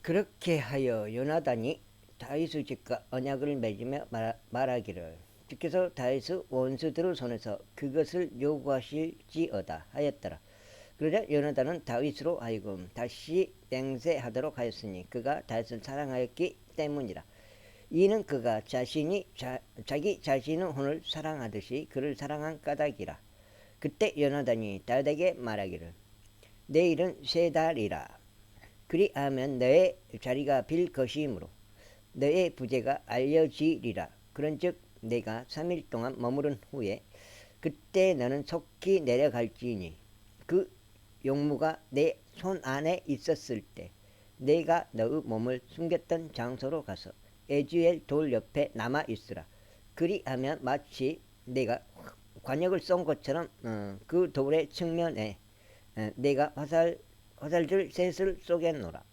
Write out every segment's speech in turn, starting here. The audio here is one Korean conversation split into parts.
그렇게 하여 요나단이 다윗의 집과 언약을 맺으며 말하기를 주께서 다윗의 원수들의 손에서 그것을 요구하실지어다 하였더라. 그러자 요나단은 다윗으로 하여금 다시 맹세하도록 하였으니 그가 다윗을 사랑하였기 때문이라. 이는 그가 자기 자신의 혼을 사랑하듯이 그를 사랑한 까닭이라. 그때 요나단이 다윗에게 말하기를 내일은 세 달이라. 그리하면 너의 자리가 빌 것이므로 너의 부재가 알려지리라. 그런즉 내가 3일 동안 머무른 후에 그때 너는 속히 내려갈지니 그 용무가 내 손 안에 있었을 때 내가 너의 몸을 숨겼던 장소로 가서 에즈엘 돌 옆에 남아 있으라. 그리하면 마치 내가 관역을 쏜 것처럼 그 돌의 측면에 내가 화살들 셋을 쏘겠노라.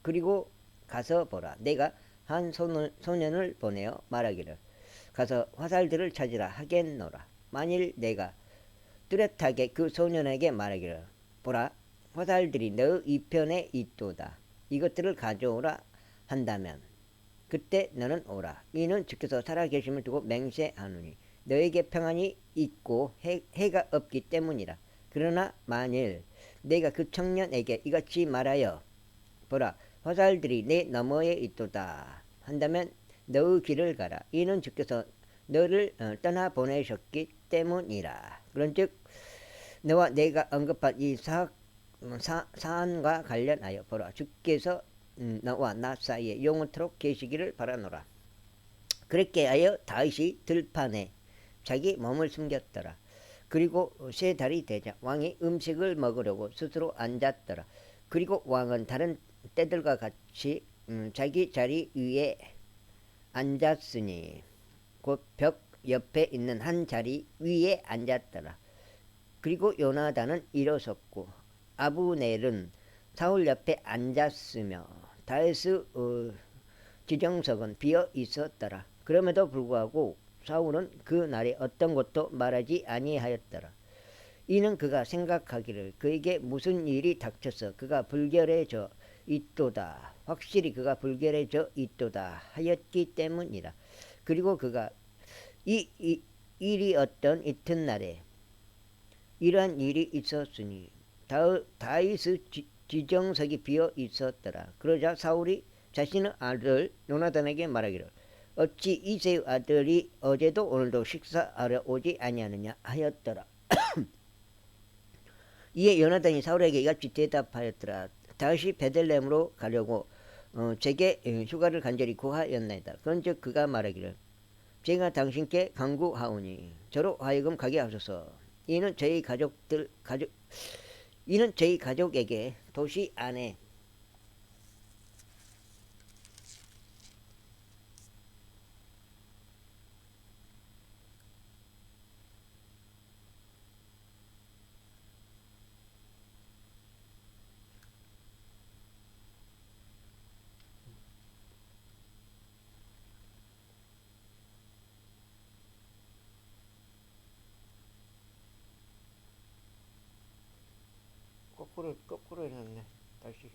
그리고 가서 보라. 내가 한 소년을 보내어 말하기를 가서 화살들을 찾으라 하겠노라. 만일 내가 뚜렷하게 그 소년에게 말하기를 보라, 화살들이 너 이편에 있도다. 이것들을 가져오라 한다면 그때 너는 오라. 이는 주께서 살아계심을 두고 맹세하노니 너에게 평안이 있고 해가 없기 때문이라. 그러나 만일 내가 그 청년에게 이같이 말하여 보라, 화살들이 내 너머에 있도다 한다면 너의 길을 가라. 이는 주께서 너를 떠나보내셨기 때문이라. 그런즉 너와 내가 언급한 이 사안과 관련하여 보라, 주께서 너와 나 사이에 영원토록 계시기를 바라노라. 그렇게 하여 다윗이 들판에 자기 몸을 숨겼더라. 그리고 세 달이 되자 왕이 음식을 먹으려고 스스로 앉았더라. 그리고 왕은 다른 때들과 같이 자기 자리 위에 앉았으니 곧 벽 옆에 있는 한 자리 위에 앉았더라. 그리고 요나단은 일어섰고 아브넬은 사울 옆에 앉았으며 다윗의 지정석은 비어 있었더라. 그럼에도 불구하고 사울은 그 날에 어떤 것도 말하지 아니하였더라. 이는 그가 생각하기를 그에게 무슨 일이 닥쳐서 그가 불결해져 있도다, 확실히 그가 불결해져 있도다 하였기 때문이라. 그리고 그가 이 일이 어떤 이튿날에 이러한 일이 있었으니 다윗의 지정석이 비어 있었더라. 그러자 사울이 자신의 아들 요나단에게 말하기를 어찌 이새의 아들이 어제도 오늘도 식사하러 오지 아니하느냐 하였더라. 이에 요나단이 사울에게 이같이 대답하였더라. 다윗이 베들레헴으로 가려고 제게 휴가를 간절히 구하였나이다. 그런즉 그가 말하기를 제가 당신께 간구하오니 저로 하여금 가게 하소서. 이는 저희 가족에게 도시 안에 거꾸로 해놨네. 다시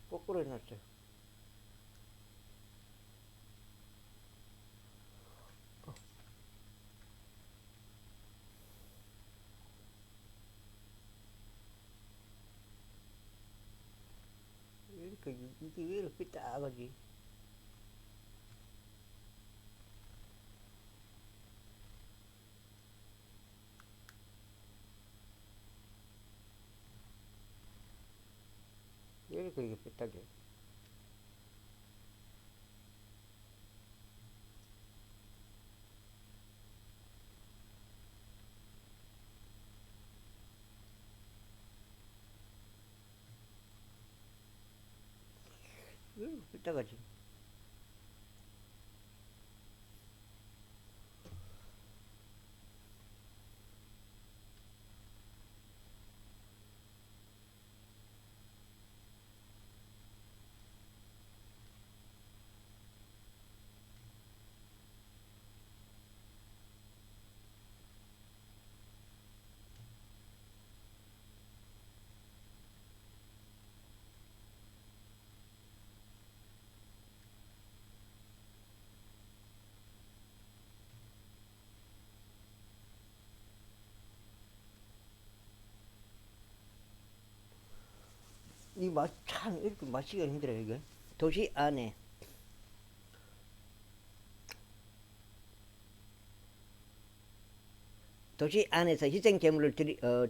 거꾸로 해놨어요. 이게 왜 이렇게 작아지? 왜 이렇게 삐딱해? 왜 이렇게 삐딱하지? 참 이렇게 마시기가 힘들어요 이게. 도시 안에 도시 안에서 희생 제물을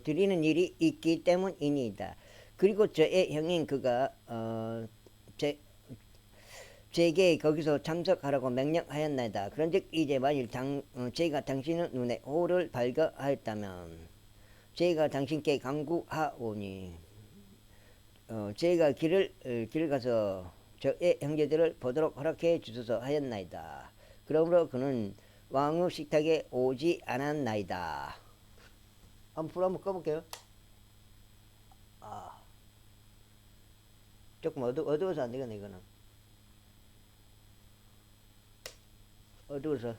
드리는 일이 있기 때문이니다. 그리고 저의 형인 그가 제게 거기서 참석하라고 명령하였나이다. 그런즉 이제 만일 제가 당신의 눈에 오를 발견하였다면 제가 당신께 강구하오니 제가 길 가서 저의 형제들을 보도록 허락해 주소서 하였나이다. 그러므로 그는 왕의 식탁에 오지 않았나이다. 불 한번 꺼볼게요. 조금 어두워서 안 되겠네 이거는. 어두워서.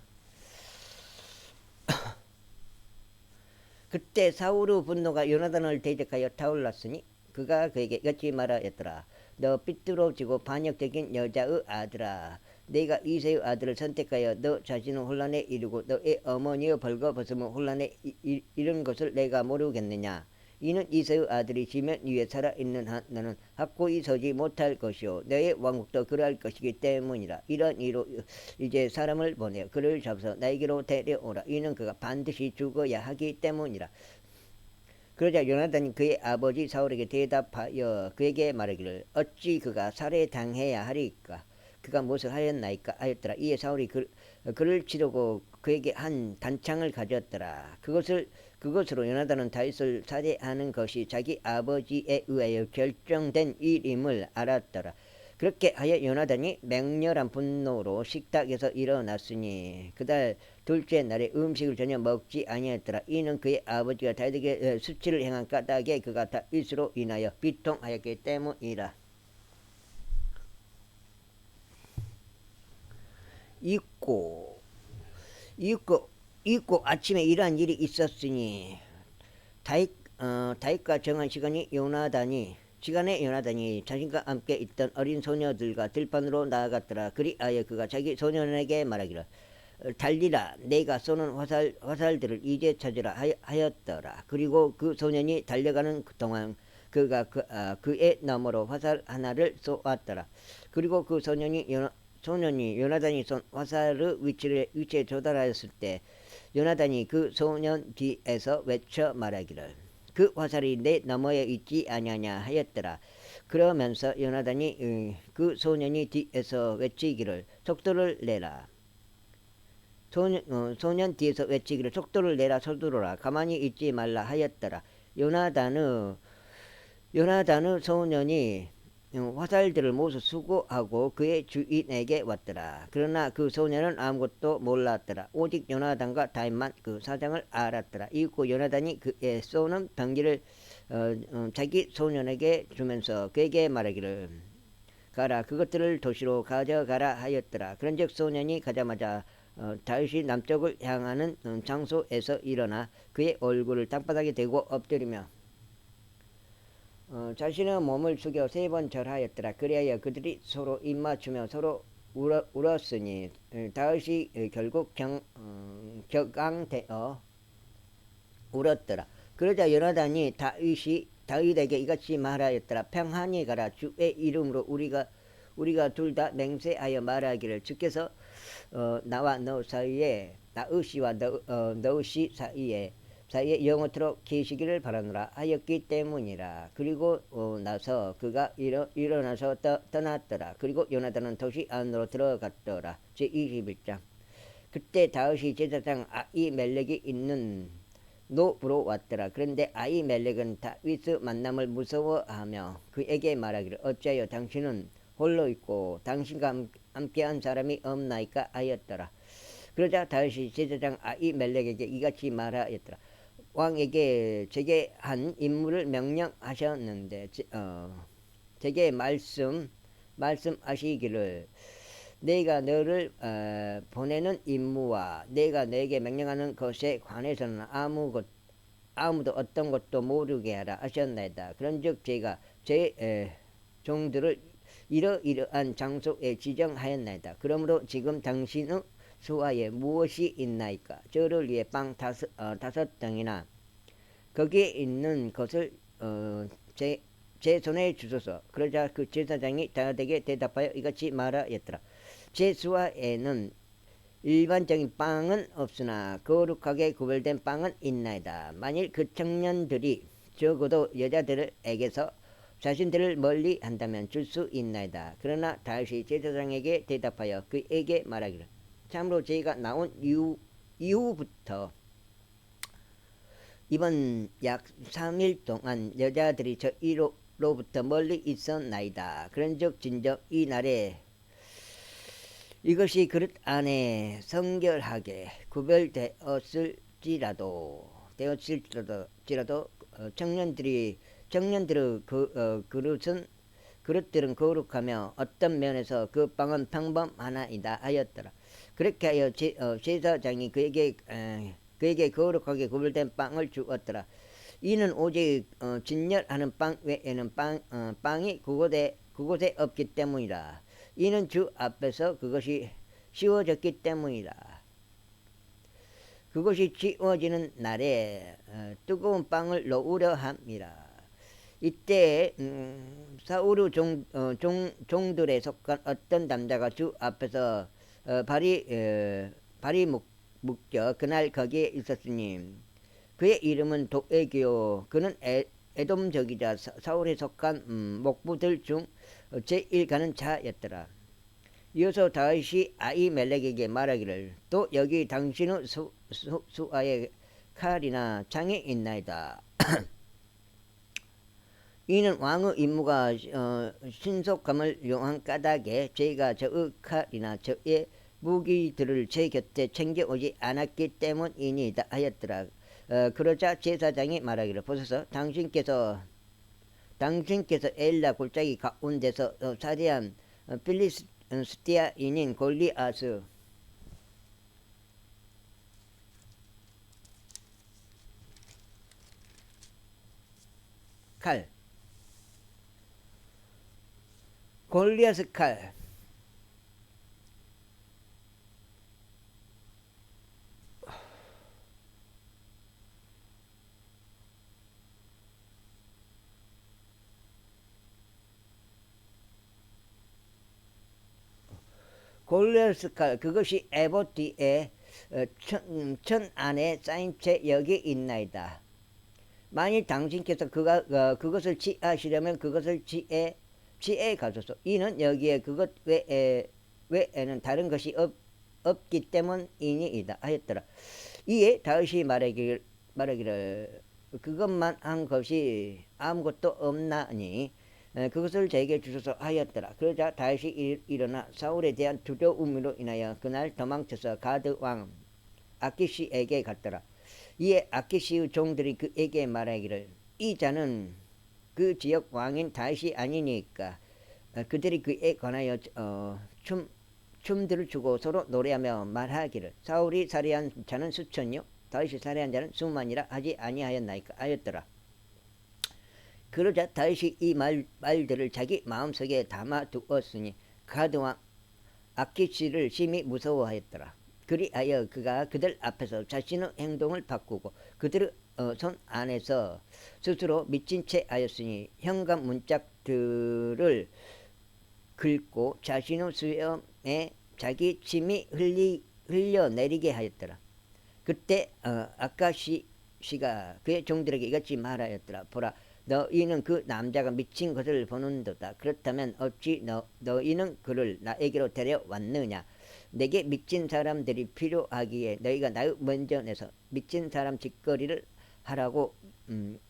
그때 사울의 분노가 요나단을 대적하여 타올랐으니 그가 그에게 여쭈지 말하였더라. 너 삐뚤어지고 반역적인 여자의 아들아, 내가 이새의 아들을 선택하여 너 자신을 혼란에 이르고 너의 어머니의 벌거벗음을 혼란에 이른 것을 내가 모르겠느냐. 이는 이새의 아들이 지면 위에 살아있는 한 너는 확고히 서지 못할 것이요 너의 왕국도 그러할 것이기 때문이라. 이런 이로 이제 사람을 보내어 그를 잡아서 나에게로 데려오라. 이는 그가 반드시 죽어야 하기 때문이라. 그러자 요나단이 그의 아버지 사울에게 대답하여 그에게 말하기를 어찌 그가 살해당해야 하리까. 그가 무엇을 하였나이까 하였더라. 이에 사울이 그를 치르고 그에게 한 단창을 가졌더라. 그것으로 요나단은 다윗을 살해하는 것이 자기 아버지에 의하여 결정된 일임을 알았더라. 그렇게 하여 요나단이 맹렬한 분노로 식탁에서 일어났으니 그달 둘째 날에 음식을 전혀 먹지 아니하였더라. 이는 그의 아버지가 다윗에게 수치를 행한 까닭에 그가 다윗으로 인하여 비통하였기 때문이라. 있고 아침에 이러한 일이 있었으니 다윗과 정한 시간에 요나단이 자신과 함께 있던 어린 소녀들과 들판으로 나아갔더라. 그리하여 그가 자기 소년에게 말하기를 달리라, 내가 쏘는 화살들을 이제 찾으라 하였더라. 그리고 그 소년이 달려가는 동안 그가 그의 너머로 화살 하나를 쏘았더라. 그리고 그 소년이 요나단이 쏜 화살의 위치에 조달하였을 때 요나단이 그 소년 뒤에서 외쳐 말하기를 그 화살이 내 너머에 있지 아니하냐 하였더라. 그러면서 요나단이 그 소년이 뒤에서 외치기를 속도를 내라. 소년 뒤에서 외치기를 속도를 내라, 서두르라, 가만히 있지 말라 하였더라. 요나단의 소년이 화살들을 모두 수고하고 그의 주인에게 왔더라. 그러나 그 소년은 아무것도 몰랐더라. 오직 요나단과 다윗만 그 사정을 알았더라. 이윽고 요나단이 그의 쏘는 병기를 자기 소년에게 주면서 그에게 말하기를 가라, 그것들을 도시로 가져가라 하였더라. 그런즉 소년이 가자마자 다윗이 남쪽을 향하는 장소에서 일어나 그의 얼굴을 땅바닥에 대고 엎드리며 자신의 몸을 숙여 3번 절하였더라. 그리하여 그들이 서로 입맞추며 서로 울었으니 다윗이 결국 격앙되어 울었더라. 그러자 요나단이 다윗에게 이같이 말하였더라. 평안히 가라. 주의 이름으로 우리가 둘 다 맹세하여 말하기를 주께서 나와 너 사이에 나의 씨와 너의 씨 사이에 영원토록 계시기를 바라노라 하였기 때문이라. 그리고 나서 그가 일어나서 떠났더라. 그리고 요나단은 도시 안으로 들어갔더라. 제21장. 그때 다윗이 제사장 아히멜렉이 있는 노브로 왔더라. 그런데 아히멜렉은 다윗의 만남을 무서워하며 그에게 말하기를 어찌하여 당신은 홀로 있고 당신과 함께한 사람이 없나이까 하였더라. 그러자 다윗이 제사장 아히멜렉에게 이같이 말하였더라. 왕에게 제게 한 임무를 명령하셨는데 제게 말씀하시기를 내가 너를 보내는 임무와 내가 너에게 명령하는 것에 관해서는 아무도 어떤 것도 모르게 하라 하셨나이다. 그런즉 제가 제 종들을 이러이러한 장소에 지정하였나이다. 그러므로 지금 당신의 수하에 무엇이 있나이까? 저를 위해 빵 5덩이나 거기에 있는 것을 제 손에 주소서. 그러자 그 제사장이 다윗에게 대답하여 이같이 말하였더라. 제 수하에는 일반적인 빵은 없으나 거룩하게 구별된 빵은 있나이다. 만일 그 청년들이 적어도 여자들에게서 자신들을 멀리 한다면 줄 수 있나이다. 그러나 다윗이 제사장에게 대답하여 그에게 말하기를 참으로 저희가 나온 이후부터 이번 약 3일 동안 여자들이 저희로부터 멀리 있었나이다. 그런즉 진정 이 날에 이것이 그릇 안에 성결하게 구별되었을지라도 청년들의 그릇들은 거룩하며 어떤 면에서 그 빵은 평범하나이다 하였더라. 그렇게 하여 제사장이 그에게 거룩하게 구별된 빵을 주었더라. 이는 오직 진열하는 빵 외에는 빵이 그곳에 없기 때문이라. 이는 주 앞에서 그것이 씌워졌기 때문이라. 그것이 지워지는 날에 뜨거운 빵을 놓으려 함이라. 이때 사울의 종들에 속한 어떤 남자가 주 앞에서 발이 묶여 그날 거기에 있었으니 그의 이름은 도에기요 그는 에돔족이자 사울에 속한 목부들 중 제일 가는 자였더라. 이어서 다윗이 아히멜렉에게 말하기를 또 여기 당신의 수하에 칼이나 창이 있나이다. 이는 왕의 임무가 신속함을 용한 까닭에 저희가 저의 칼이나 저의 무기들을 제 곁에 챙겨오지 않았기 때문이니이다 하였더라. 그러자 제사장이 말하기를 보소서 당신께서 엘라 골짜기 가운데서 살해한 필리스티아인인 골리앗의 칼 골리앗의 칼 골리앗의 칼 그것이 에봇 뒤에 천 안에 쌓인 채 여기 있나이다. 만일 당신께서 그것을 취하시려면 그것을 취해 가소서. 이는 여기에 그것 외에는 다른 것이 없기 때문이니이다 하였더라. 이에 다윗이 말하기를 그것만 한 것이 아무것도 없나니 그것을 저에게 주소서 하였더라. 그러자 다윗이 일어나 사울에 대한 두려움으로 인하여 그날 도망쳐서 가드 왕 아키시에게 갔더라. 이에 아키시의 종들이 그에게 말하기를 이 자는 그 지역 왕인 다윗이 아니니까. 그들이 그에 관하여 춤들을 추고 서로 노래하며 말하기를 사울이 살해한 자는 수천이요 다윗이 살해한 자는 수만이라 하지 아니하였나이까 하였더라. 그러자 다윗이 이 말들을 자기 마음속에 담아두었으니 가드왕 아키시를 심히 무서워하였더라. 그리하여 그가 그들 앞에서 자신의 행동을 바꾸고 그들의 손 안에서 스스로 미친 채 하였으니 현관 문짝들을 긁고 자신의 수염에 자기 침이 흘려내리게 하였더라. 그때 아카시가 그의 종들에게 이같이 말하였더라. 보라 너희는 그 남자가 미친 것을 보는도다. 그렇다면 어찌 너희는 그를 나에게로 데려왔느냐. 내게 미친 사람들이 필요하기에 너희가 나의 먼전에서 미친 사람 짓거리를 하라고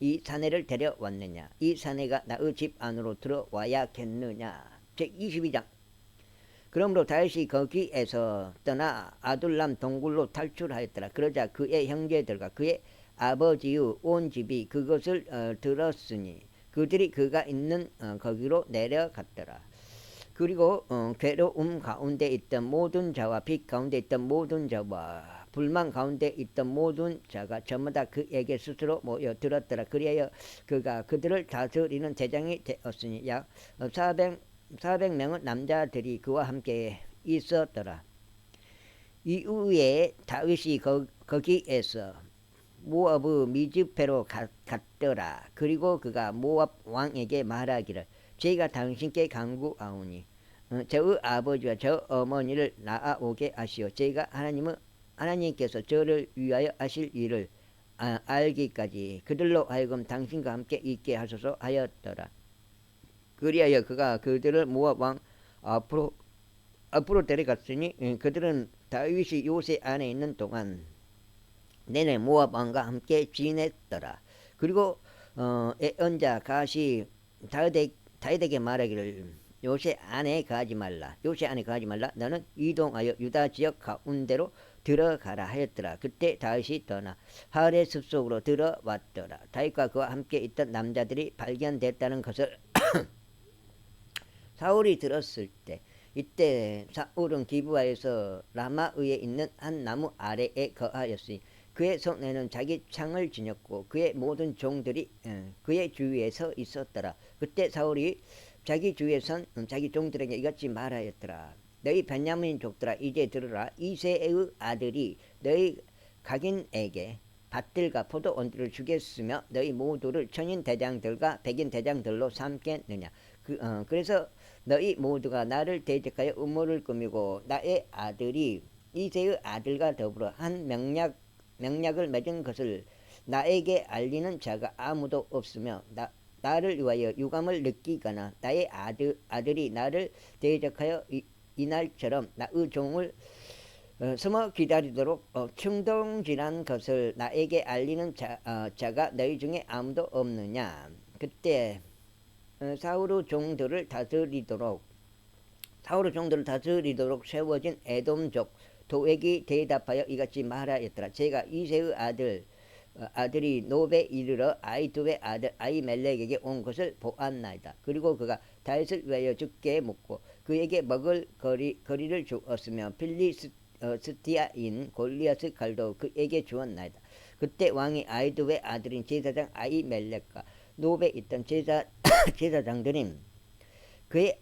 이 사내를 데려왔느냐. 이 사내가 나의 집 안으로 들어와야겠느냐. 제22장 그러므로 다윗이 거기에서 떠나 아둘람 동굴로 탈출하였더라. 그러자 그의 형제들과 그의 아버지의 온 집이 그것을 들었으니 그들이 그가 있는 거기로 내려갔더라. 그리고 괴로움 가운데 있던 모든 자와 빛 가운데 있던 모든 자와 불만 가운데 있던 모든 자가 전부 다 그에게 스스로 모여들었더라. 그리하여 그가 그들을 다스리는 대장이 되었으니 약 400명의 남자들이 그와 함께 있었더라. 이후에 다윗이 거기에서 모압의 미즈페로 갔더라. 그리고 그가 모압 왕에게 말하기를 제가 당신께 간구하오니 저의 아버지와 저 어머니를 낳아오게 하시오. 제가 하나님께서 저를 위하여 하실 일을 알기까지 그들로 하여금 당신과 함께 있게 하소서 하였더라. 그리하여 그가 그들을 모압 왕 앞으로 데려갔으니 그들은 다윗이 요새 안에 있는 동안 내내 모압 왕과 함께 지냈더라. 그리고 애언자 갓이 다윗에게 말하기를 요새 안에 가지 말라. 너는 이동하여 유다 지역 가운데로 들어가라 하였더라. 그때 다윗이 떠나 하을의 숲속으로 들어왔더라. 다윗과 그와 함께 있던 남자들이 발견됐다는 것을 사울이 들었을 때 이때 사울은 기브아에서 라마의에 있는 한 나무 아래에 거하였으니 그의 손에는 자기 창을 지녔고 그의 모든 종들이 그의 주위에 서 있었더라. 그때 사울이 자기 주위에 선 자기 종들에게 이같이 말하였더라. 너희 베냐민 족들아 이제 들으라. 이새의 아들이 너희 각인에게 밭들과 포도 원들을 주겠으며 너희 모두를 천인 대장들과 백인 대장들로 삼겠느냐. 그래서 너희 모두가 나를 대적하여 음모를 꾸미고 나의 아들이 이새의 아들과 더불어 한 명약을 맺은 것을 나에게 알리는 자가 아무도 없으며 나를 위하여 유감을 느끼거나 나의 아들이 나를 대적하여 이날처럼 나의 종을 숨어 기다리도록 충동질한 것을 나에게 알리는 자가 너희 중에 아무도 없느냐. 그때 사울의 종들을 다스리도록 세워진 에돔족 도액이 대답하여 이같이 말하였더라. 제가 이새의 아들이 노베 이르러 아이두의 아들 아히멜렉에게 온 것을 보았나이다. 그리고 그가 다윗을 위하여 죽게 묻고 그에게 먹을 거리를 주었으며 필리스티아인 골리앗의 칼도 그에게 주었나이다. 그때 왕이 아이두의 아들인 제사장 아히멜렉과 노베에 있던 제사장들이 그의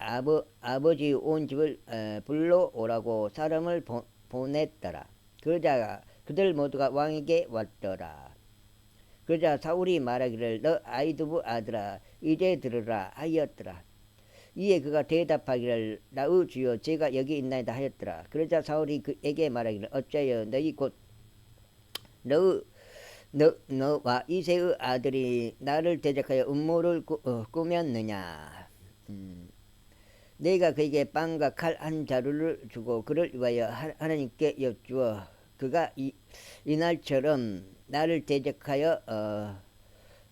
아버지의 온 집을 불러오라고 사람을 보냈더라. 그러자 그들 모두가 왕에게 왔더라. 그러자 사울이 말하기를 너 아히두의 아들아 이제 들으라 하였더라. 이에 그가 대답하기를 나의 주여 제가 여기 있나이다 하였더라. 그러자 사울이 그에게 말하기를 어찌하여 너희 곧 너와 이새의 아들이 나를 대적하여 음모를 꾸몄느냐. 내가 그에게 빵과 칼 한 자루를 주고 그를 위하여 하나님께 여쭈어 그가 이날처럼 나를 대적하여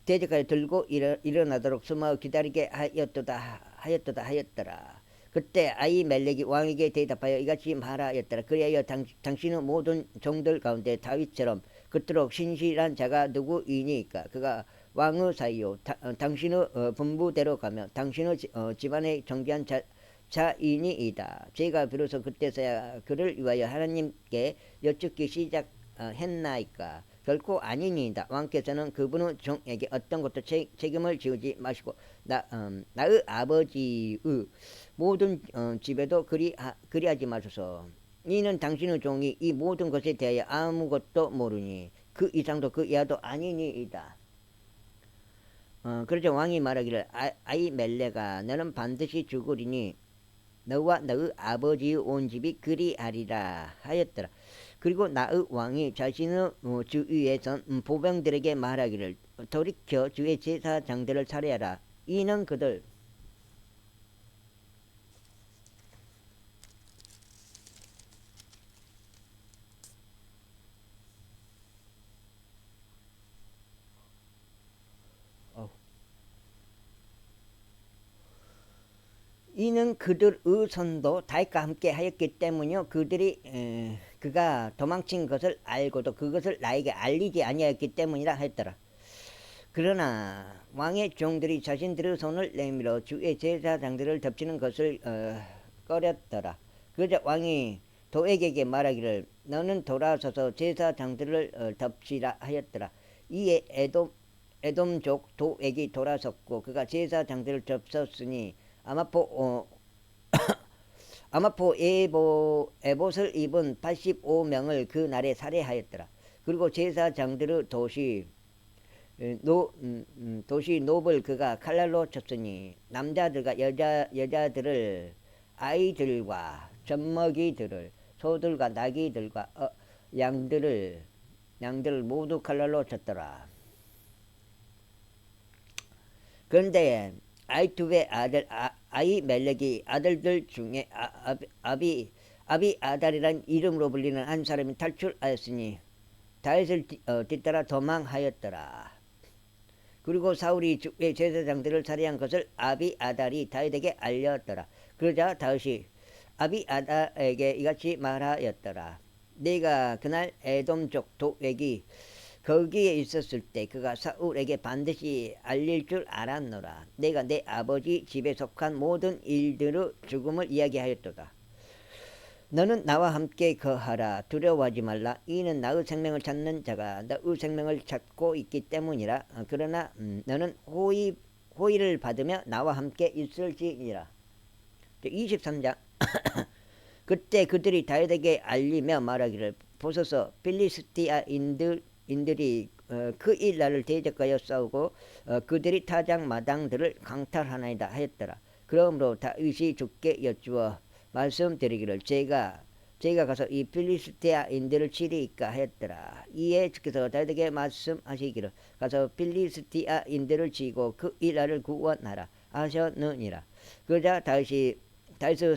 들고 일어나도록 숨어 기다리게 하였더라. 그때 아히멜렉이 왕에게 대답하여 이같이 말하였더라. 그리하여 당신의 모든 종들 가운데 다윗처럼 그토록 신실한 자가 누구이니까. 그가 왕의 사이요 당신의 분부대로 가며 당신의 집안에 정지한 자이니이다. 제가 비로소 그때서야 그를 위하여 하나님께 여쭙기 시작했나이까. 결코 아니니이다. 왕께서는 그분의 종에게 어떤 것도 책임을 지우지 마시고 나의 아버지의 모든 집에도 그리하지 마소서. 이는 당신의 종이 이 모든 것에 대하여 아무것도 모르니 그 이상도 그 이하도 아니니이다. 그러자 왕이 말하기를 아히멜렉아 너는 반드시 죽으리니 너와 너의 아버지의 온 집이 그리하리라 하였더라. 그리고 나의 왕이 자신의 주위에 선 보병들에게 말하기를 돌이켜 주의 제사장들을 살해하라. 이는 그들 이는 그들의 손도 다윗과 함께 하였기 때문이요 그가 도망친 것을 알고도 그것을 나에게 알리지 아니하였기 때문이라 했더라. 그러나 왕의 종들이 자신들의 손을 내밀어 주의 제사장들을 덮치는 것을 꺼렸더라. 그러자 왕이 도액에게 말하기를 너는 돌아서서 제사장들을 덮치라 하였더라. 이에 에돔족 도액이 돌아섰고 그가 제사장들을 덮쳤으니 아마포 에봇을 입은 85명을 그 날에 살해하였더라. 그리고 제사장들의 도시 노블 그가 칼날로 쳤으니 남자들과 여자들을 아이들과 젖먹이들을 소들과 나귀들과 양들을 모두 칼날로 쳤더라. 그런데 아이투의 아들 아이멜렉이 아들들 중에 아비아달이란 이름으로 불리는 한 사람이 탈출하였으니 다윗을 뒤따라 도망하였더라. 그리고 사울이 주의 제사장들을 살해한 것을 아비아달이 다윗에게 알렸더라. 그러자 다윗이 아비아달에게 이같이 말하였더라. 내가 그날 에돔족 도액이 거기에 있었을 때 그가 사울에게 반드시 알릴 줄 알았노라. 내가 내 아버지 집에 속한 모든 일들의 죽음을 이야기하였도다. 너는 나와 함께 거하라. 두려워하지 말라. 이는 나의 생명을 찾는 자가 너의 생명을 찾고 있기 때문이라. 그러나 너는 호의를 받으며 나와 함께 있을지니라. 23장 그때 그들이 다윗에게 알리며 말하기를 보소서 필리스티아인들이 그 일날을 대적하여 싸우고 그들이 타작 마당들을 강탈하나이다 하였더라. 그러므로 다윗이 주께 여쭈어 말씀드리기를 제가 가서 이 필리스티아인들을 치리이까 하였더라. 이에 주께서 다윗에게 말씀하시기를 가서 필리스티아인들을 치고 그 일날을 구원하라 하셨느니라. 그러자 다윗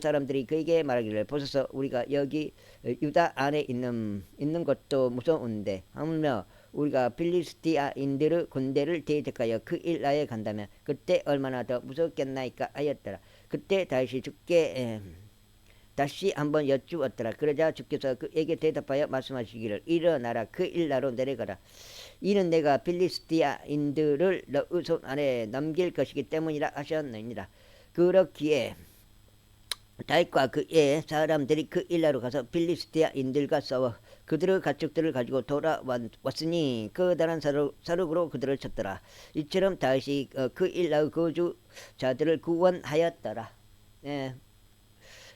사람들이 그에게 말하기를 보소서 우리가 여기 유다 안에 있는 것도 무서운데 하물며 우리가 필리스티아인들의 군대를 대적하여 그 일나에 간다면 그때 얼마나 더 무섭겠나이까 하였더라. 그때 다윗이 주께 다시 한번 여쭈었더라. 그러자 주께서 그에게 대답하여 말씀하시기를 일어나라 그 일나로 내려가라. 이는 내가 필리스티아인들을 너의 손 안에 넘길 것이기 때문이라 하셨느니라. 그렇기에 다윗과 그의 사람들이 그 일나로 가서 필리스티아인들과 싸워 그들의 가축들을 가지고 돌아왔으니 커다란 사륙으로 그들을 쳤더라. 이처럼 다윗이 그 일나의 거주자들을 구원하였더라.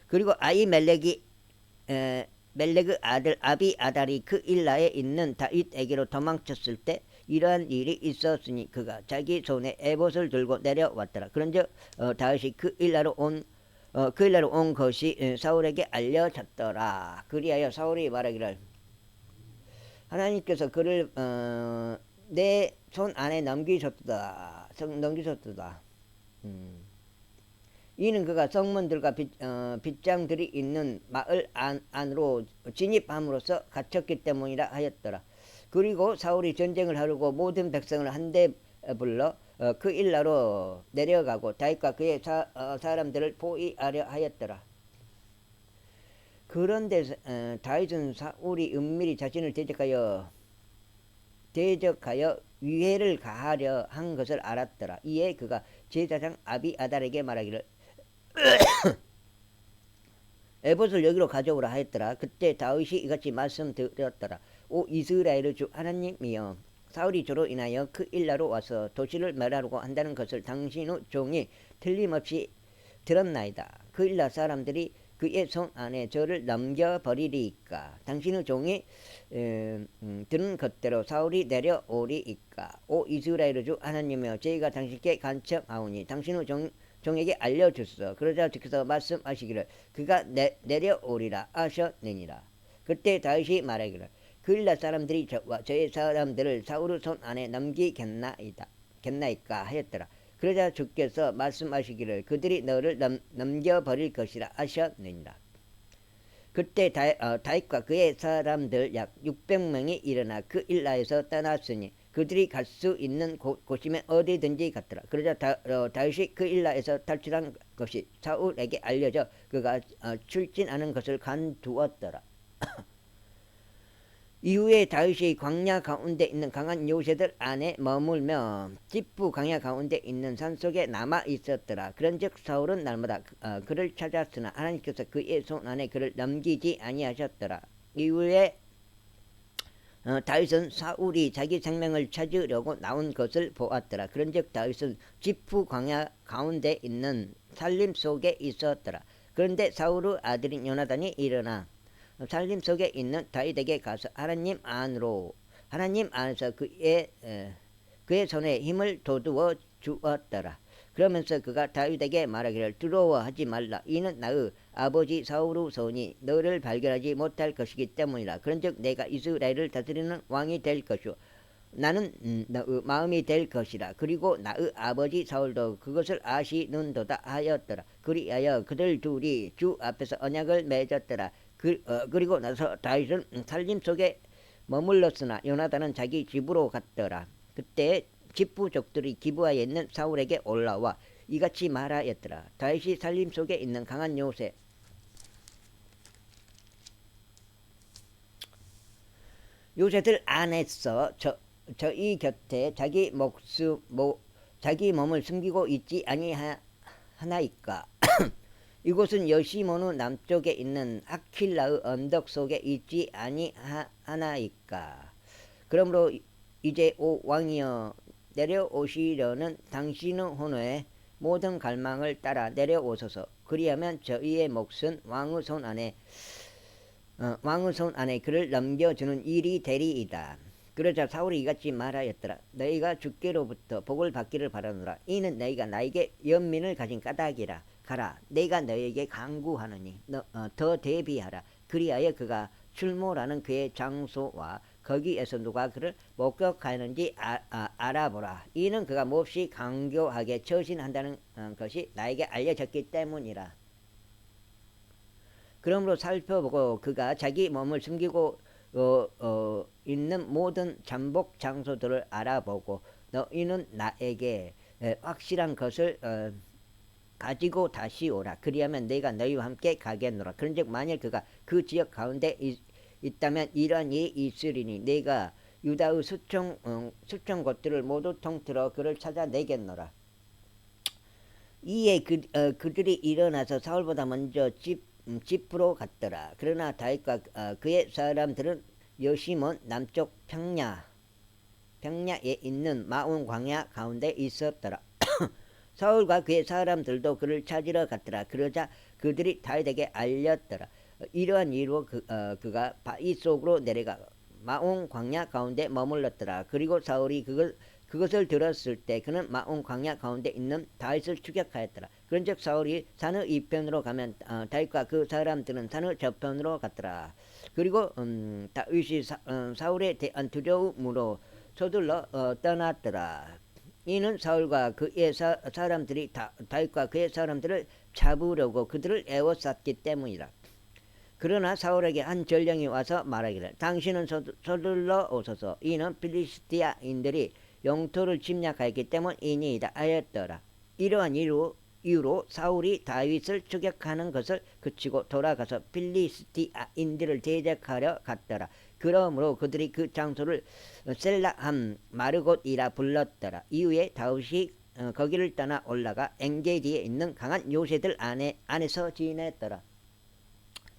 그리고 멜렉의 아들 아비아달이 그 일나에 있는 다윗에게로 도망쳤을 때 이러한 일이 있었으니 그가 자기 손에 에봇을 들고 내려왔더라. 그런즉 다윗이 그 일나로 온 것이 사울에게 알려졌더라. 그리하여 사울이 말하기를 하나님께서 그를 내 손 안에 넘기셨도다. 이는 그가 성문들과 빗장들이 있는 마을 안으로 진입함으로써 갇혔기 때문이라 하였더라. 그리고 사울이 전쟁을 하려고 모든 백성을 한데 불러 그 일나로 내려가고 다윗과 그의 사람들을 포위하려 하였더라. 그런데 다윗은 사울이 은밀히 자신을 대적하여 위해를 가하려 한 것을 알았더라. 이에 그가 제사장 아비아달에게 말하기를 에봇을 여기로 가져오라 하였더라. 그때 다윗이 이같이 말씀드렸더라. 오 이스라엘의 주 하나님이여 사울이 저로 인하여 그 일나로 와서 도시를 멸하려고 한다는 것을 당신의 종이 틀림없이 들었나이다. 그 일나 사람들이 그의 손 안에 저를 넘겨버리리이까. 당신의 종이 들은 것대로 사울이 내려오리이까. 오 이스라엘의 주 하나님이여 저희가 당신께 간청하오니 당신의 종에게 알려주소서. 그러자 주께서 말씀하시기를 그가 내려오리라 하셨느니라. 그때 다윗이 말하기를 그일라 사람들이 저의 사람들을 사울의 손 안에 넘기겠나이까 하였더라. 그러자 주께서 말씀하시기를 그들이 너를 넘겨버릴 것이라 하셨느니라. 그때 다윗과 그의 사람들 약 600명이 일어나 그 일라에서 떠났으니 그들이 갈 수 있는 곳이면 어디든지 갔더라. 그러자 다윗이 그 일라에서 탈출한 것이 사울에게 알려져 그가 출진하는 것을 간두었더라. 이후에 다윗이 광야 가운데 있는 강한 요새들 안에 머물며 지프 광야 가운데 있는 산속에 남아 있었더라. 그런즉 사울은 날마다 그를 찾았으나 하나님께서 그의 손 안에 그를 넘기지 아니하셨더라. 이후에 다윗은 사울이 자기 생명을 찾으려고 나온 것을 보았더라. 그런즉 다윗은 지프 광야 가운데 있는 살림 속에 있었더라. 그런데 사울의 아들인 요나단이 일어나 살림 속에 있는 다윗에게 가서 하나님 안으로 하나님 안에서 그의 손에 힘을 돋우어 주었더라. 그러면서 그가 다윗에게 말하기를 두려워하지 말라. 이는 나의 아버지 사울의 손이 너를 발견하지 못할 것이기 때문이라. 그런즉 내가 이스라엘을 다스리는 왕이 될 것이요 나는 너의 마음이 될 것이라. 그리고 나의 아버지 사울도 그것을 아시는도다 하였더라. 그리하여 그들 둘이 주 앞에서 언약을 맺었더라. 그리고 나서 다윗은 살림 속에 머물렀으나 요나단은 자기 집으로 갔더라. 그때 집부족들이 기브아에 있는 사울에게 올라와 이같이 말하였더라. 다윗이 살림 속에 있는 강한 요새들 안에서 저희 곁에 자기 몸을 숨기고 있지 아니하나이까. 이곳은 여시몬의 남쪽에 있는 아킬라의 언덕 속에 있지 아니하나이까. 그러므로 이제 오 왕이여 내려오시려는 당신의 혼의 모든 갈망을 따라 내려오소서. 그리하면 저희의 몫은 왕의 손 안에 그를 넘겨주는 일이 되리이다. 그러자 사울이 이같이 말하였더라. 너희가 주께로부터 복을 받기를 바라노라. 이는 너희가 나에게 연민을 가진 까닭이라. 가라. 내가 너희에게 강구하노니 더 대비하라. 그리하여 그가 출몰하는 그의 장소와 거기에서 누가 그를 목격하는지 알아보라. 이는 그가 몹시 강교하게 처신한다는 것이 나에게 알려졌기 때문이라. 그러므로 살펴보고 그가 자기 몸을 숨기고 있는 모든 잠복 장소들을 알아보고 너희는 나에게 확실한 것을 가지고 다시 오라. 그리하면 내가 너희와 함께 가겠노라. 그런즉 만일 그가 그 지역 가운데 있다면 이러한 일이 있으리니 내가 유다의 수청 곳들을 모두 통틀어 그를 찾아내겠노라. 이에 그들이 일어나서 사울보다 먼저 집으로 갔더라. 그러나 다윗과 그의 사람들은 여시몬 남쪽 평야에 있는 마온 광야 가운데 있었더라. 사울과 그의 사람들도 그를 찾으러 갔더라. 그러자 그들이 다윗에게 알렸더라. 이러한 이유로 그가 바위 속으로 내려가 마온 광야 가운데 머물렀더라. 그리고 사울이 그것을 들었을 때 그는 마온 광야 가운데 있는 다윗을 추격하였더라. 그런즉 사울이 산의 이편으로 가면 다윗과 그 사람들은 산의 저편으로 갔더라. 그리고 다윗이 사울에 대한 두려움으로 서둘러 떠났더라. 이는 사울과 그의 사람들이 다윗과 그의 사람들을 잡으려고 그들을 애워쌌기 때문이라. 그러나 사울에게 한 전령이 와서 말하기를 당신은 서둘러 오소서. 이는 필리스티아인들이 영토를 침략하였기 때문이니이다 하였더라. 이러한 이유로 사울이 다윗을 추격하는 것을 그치고 돌아가서 필리스티아인들을 대적하려 갔더라. 그러므로 그들이 그 장소를 셀라함 마르곳이라 불렀더라. 이후에 다윗이 거기를 떠나 올라가 엔게디에 있는 강한 요새들 안에서 지냈더라.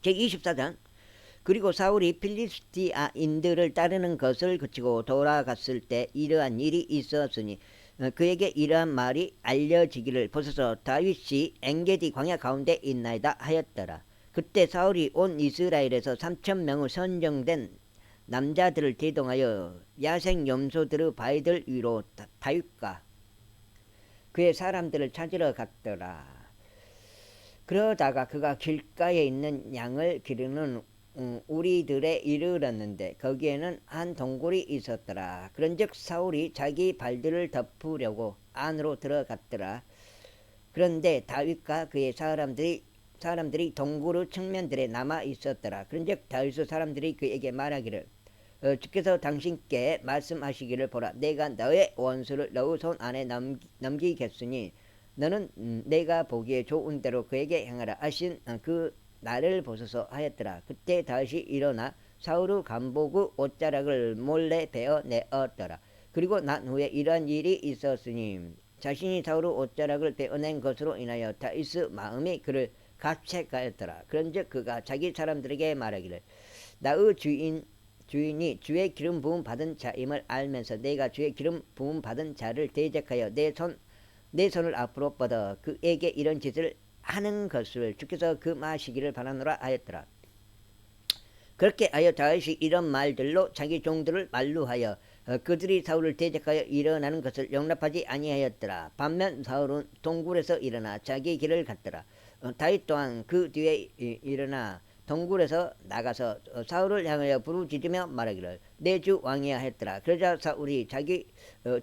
제24장. 그리고 사울이 필리스티아인들을 따르는 것을 그치고 돌아갔을 때 이러한 일이 있었으니 그에게 이러한 말이 알려지기를 보소서 다윗이 엔게디 광야 가운데 있나이다 하였더라. 그때 사울이 온 이스라엘에서 3,000명의 선정된 남자들을 대동하여 야생 염소들의 바위들 위로 다윗과 그의 사람들을 찾으러 갔더라. 그러다가 그가 길가에 있는 양을 기르는 우리들에 이르렀는데 거기에는 한 동굴이 있었더라. 그런즉 사울이 자기 발들을 덮으려고 안으로 들어갔더라. 그런데 다윗과 그의 사람들이 동굴의 측면들에 남아 있었더라. 그런즉 다윗의 사람들이 그에게 말하기를 주께서 당신께 말씀하시기를 보라. 내가 너의 원수를 너의 손 안에 넘기겠으니 너는 내가 보기에 좋은 대로 그에게 행하라 하신 그 나를 보소서 하였더라. 그때 다윗이 일어나 사울의 간복의 옷자락을 몰래 베어내었더라. 그리고 난 후에 이러한 일이 있었으니 자신이 사울의 옷자락을 베어낸 것으로 인하여 다윗의 마음이 그를 갑책하였더라. 그런즉 그가 자기 사람들에게 말하기를 나의 주인이 주의 기름 부음 받은 자임을 알면서 내가 주의 기름 부음 받은 자를 대적하여 내 손을 앞으로 뻗어 그에게 이런 짓을 하는 것을 주께서 금하시기를 바라노라 하였더라. 그렇게 하여 다윗이 이런 말들로 자기 종들을 만류하여 그들이 사울을 대적하여 일어나는 것을 용납하지 아니하였더라. 반면 사울은 동굴에서 일어나 자기 길을 갔더라. 다윗 또한 그 뒤에 일어나 동굴에서 나가서 사울을 향하여 부르짖으며 말하기를 내 주 왕이야 했더라. 그러자 사울이 자기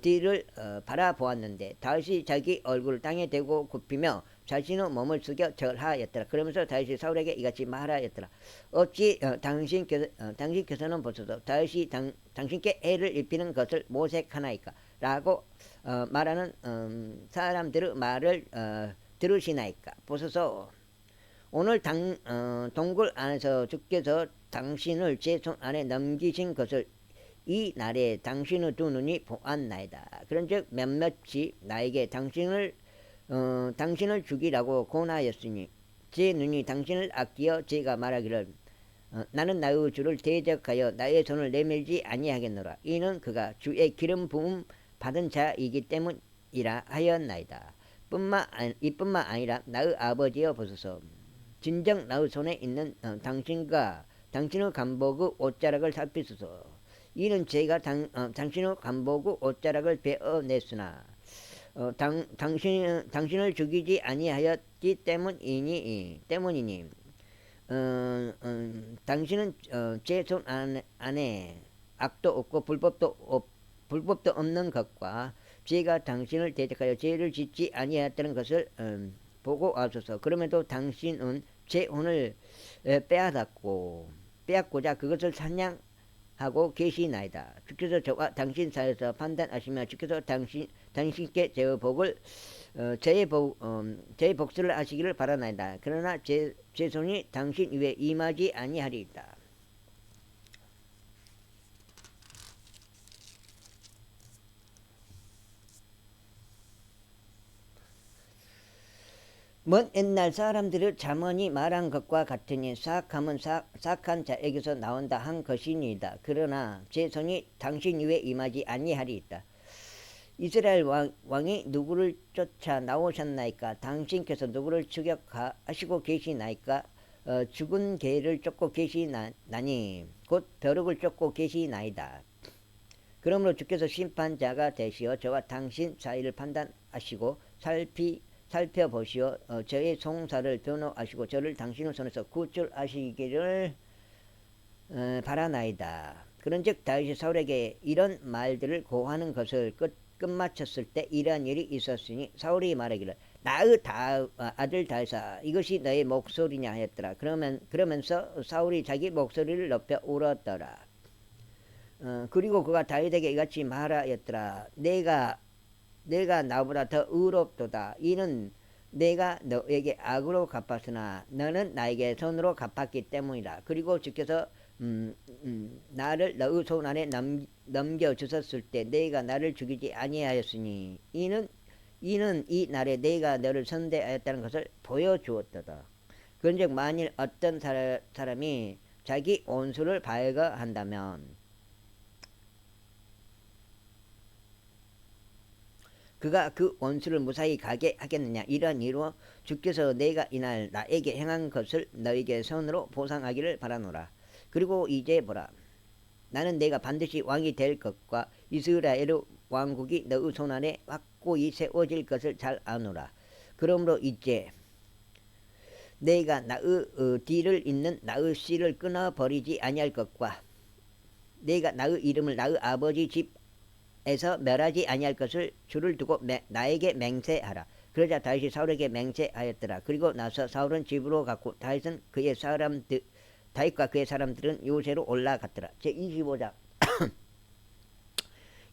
뒤를 바라보았는데 다윗이 자기 얼굴을 땅에 대고 굽히며 자신의 몸을 숙여 절하였더라. 그러면서 다윗이 사울에게 이같이 말하였더라. 어찌 당신께서는 보소서 다윗이 당신께 해를 입히는 것을 모색하나이까 라고 말하는 사람들의 말을 들으시나이까. 보소서 오늘 동굴 안에서 주께서 당신을 제 손 안에 넘기신 것을 이 날에 당신의 두 눈이 보았나이다. 그런즉 몇몇이 나에게 당신을 죽이라고 권하였으니 제 눈이 당신을 아끼어 제가 말하기를 나는 나의 주를 대적하여 나의 손을 내밀지 아니하겠노라. 이는 그가 주의 기름 부음 받은 자이기 때문이라 하였나이다. 이뿐만 아니라 나의 아버지여 보소서 진정 나의 손에 있는 당신과 당신의 간복의 옷자락을 살피소서. 이는 제가 당신의 간복의 옷자락을 베어냈으나 당신을 죽이지 아니하였기 때문이니 당신은 제 손 안에 악도 없고 불법도 없는 것과 제가 당신을 대적하여 죄를 짓지 아니하였다는 것을 보고 와소서. 그럼에도 당신은 제 혼을 빼앗고자 그것을 사냥하고 계시나이다. 주께서 저와 당신 사이에서 판단하시며 주께서 당신께 제 복수를 하시기를 바라나이다. 그러나 제 손이 당신 위에 임하지 아니하리이다. 먼 옛날 사람들의 자문이 말한 것과 같으니 사악함은 사악한 자에게서 나온다 한 것이니이다. 그러나 제 손이 당신 위에 임하지 아니하리이다. 이스라엘 왕이 누구를 쫓아 나오셨나이까? 당신께서 누구를 추격하시고 계시나이까? 죽은 개를 쫓고 계시나니 곧 벼룩을 쫓고 계시나이다. 그러므로 주께서 심판자가 되시어 저와 당신 사이를 판단하시고 살펴보시어 저의 송사를 변호하시고 저를 당신의 손에서 구출하시기를 바라나이다. 그런즉 다윗이 사울에게 이런 말들을 고하는 것을 끝마쳤을 때 이러한 일이 있었으니 사울이 말하기를 나의 아들 다윗아 이것이 너의 목소리냐 하였더라. 그러면서 사울이 자기 목소리를 높여 울었더라. 그리고 그가 다윗에게 이같이 말하였더라. 내가 나보다 더 의롭도다. 이는 내가 너에게 악으로 갚았으나 너는 나에게 손으로 갚았기 때문이다. 그리고 주께서 나를 너의 손 안에 넘겨주셨을 때 내가 나를 죽이지 아니하였으니 이는 이 날에 내가 너를 선대하였다는 것을 보여주었도다. 그런즉 만일 어떤 사람이 자기 원수를 발거한다면 그가 그 원수를 무사히 가게 하겠느냐. 이런 이유로 주께서 내가 이날 나에게 행한 것을 너에게 손으로 보상하기를 바라노라. 그리고 이제 보라. 나는 내가 반드시 왕이 될 것과 이스라엘의 왕국이 너의 손 안에 확고히 세워질 것을 잘 아노라. 그러므로 이제 내가 나의 뒤를 잇는 나의 씨를 끊어버리지 아니할 것과 내가 나의 이름을 나의 아버지 집에서 멸하지 아니할 것을 주를 두고 나에게 맹세하라. 그러자 다윗이 사울에게 맹세하였더라. 그리고 나서 사울은 집으로 갔고 다윗과 그의 사람들은 요새로 올라갔더라. 제25장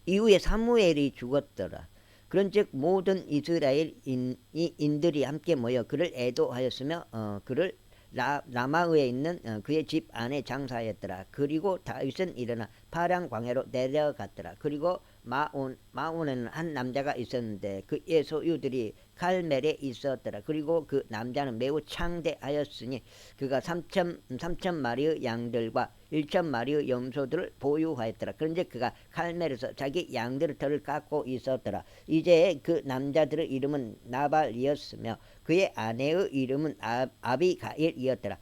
이후에 사무엘이 죽었더라. 그런즉 모든 이스라엘 인들이 함께 모여 그를 애도하였으며 그를 라마의에 있는 그의 집 안에 장사하였더라. 그리고 다윗은 일어나 파랑 광야로 내려갔더라. 그리고 마온에는 한 남자가 있었는데 그의 소유들이 칼멜에 있었더라. 그리고 그 남자는 매우 창대하였으니 그가 3천 마리의 양들과 1천 마리의 염소들을 보유하였더라. 그런데 그가 칼멜에서 자기 양들의 털을 깎고 있었더라. 이제 그 남자들의 이름은 나발이었으며 그의 아내의 이름은 아비가일이었더라.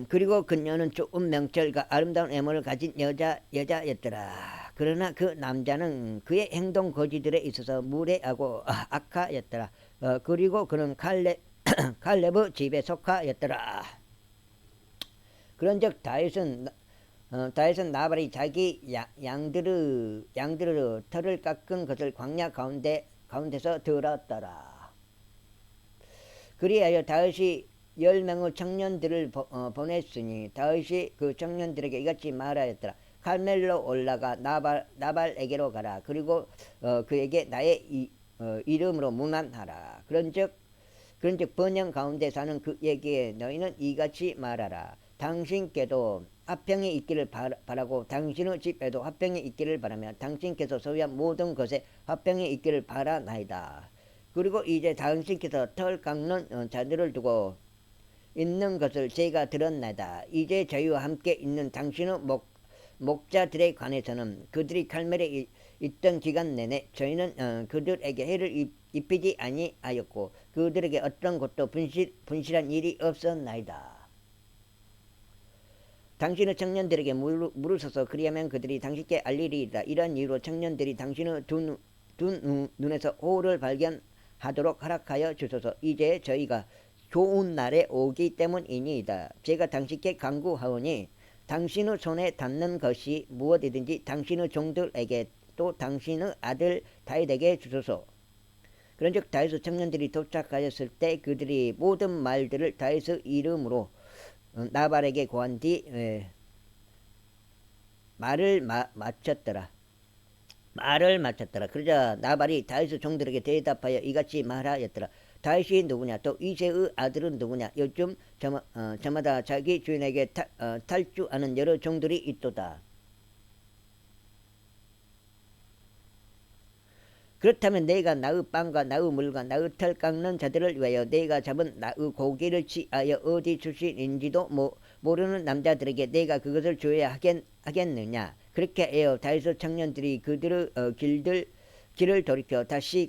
그리고 그녀는 좋은 명철과 아름다운 외모를 가진 여자였더라. 그러나 그 남자는 그의 행동 거지들에 있어서 무례하고 악하였더라. 그리고 그는 칼렙의 집에 속하였더라. 그런즉 다윗은 나발이 자기 양들의 털을 깎은 것을 광야 가운데서 들었더라. 그리하여 다윗이 10명의 청년들을 보냈으니 다윗이 그 청년들에게 이같이 말하였더라. 칼멜로 올라가 나발에게로 가라. 그리고 그에게 나의 이름으로 문안하라. 그런즉 번영 가운데 사는 그에게 너희는 이같이 말하라. 당신께도 화평이 있기를 바라고 당신의 집에도 화평이 있기를 바라며 당신께서 소유한 모든 것에 화평이 있기를 바라나이다. 그리고 이제 당신께서 털 깎는 자들을 두고 있는 것을 제가 들었나이다. 이제 저희와 함께 있는 당신의 목자들에 관해서는 그들이 칼멜에 있던 기간 내내 저희는 그들에게 해를 입히지 아니하였고 그들에게 어떤 것도 분실한 일이 없었나이다. 당신의 청년들에게 물을 서서 그리하면 그들이 당신께 알리리이다. 이런 이유로 청년들이 당신의 두 눈에서 호를 발견하도록 허락하여 주소서. 이제 저희가 좋은 날에 오기 때문이니이다. 제가 당신께 간구하오니 당신의 손에 닿는 것이 무엇이든지 당신의 종들에게 또 당신의 아들 다윗에게 주소서. 그런즉 다윗의 청년들이 도착하였을 때 그들이 모든 말들을 다윗의 이름으로 나발에게 고한 뒤 말을 마쳤더라. 그러자 나발이 다윗의 종들에게 대답하여 이같이 말하였더라. 다윗이 누구냐? 또 이새의 아들은 누구냐? 요즘 저마다 자기 주인에게 탈주하는 여러 종들이 있도다. 그렇다면 내가 나의 빵과 나의 물과 나의 털 깎는 자들을 위하여 내가 잡은 나의 고기를 취하여 어디 출신인지도 모르는 남자들에게 내가 그것을 줘야 하겠느냐? 그렇게 하여 다윗의 청년들이 그들의 길을 돌이켜 다시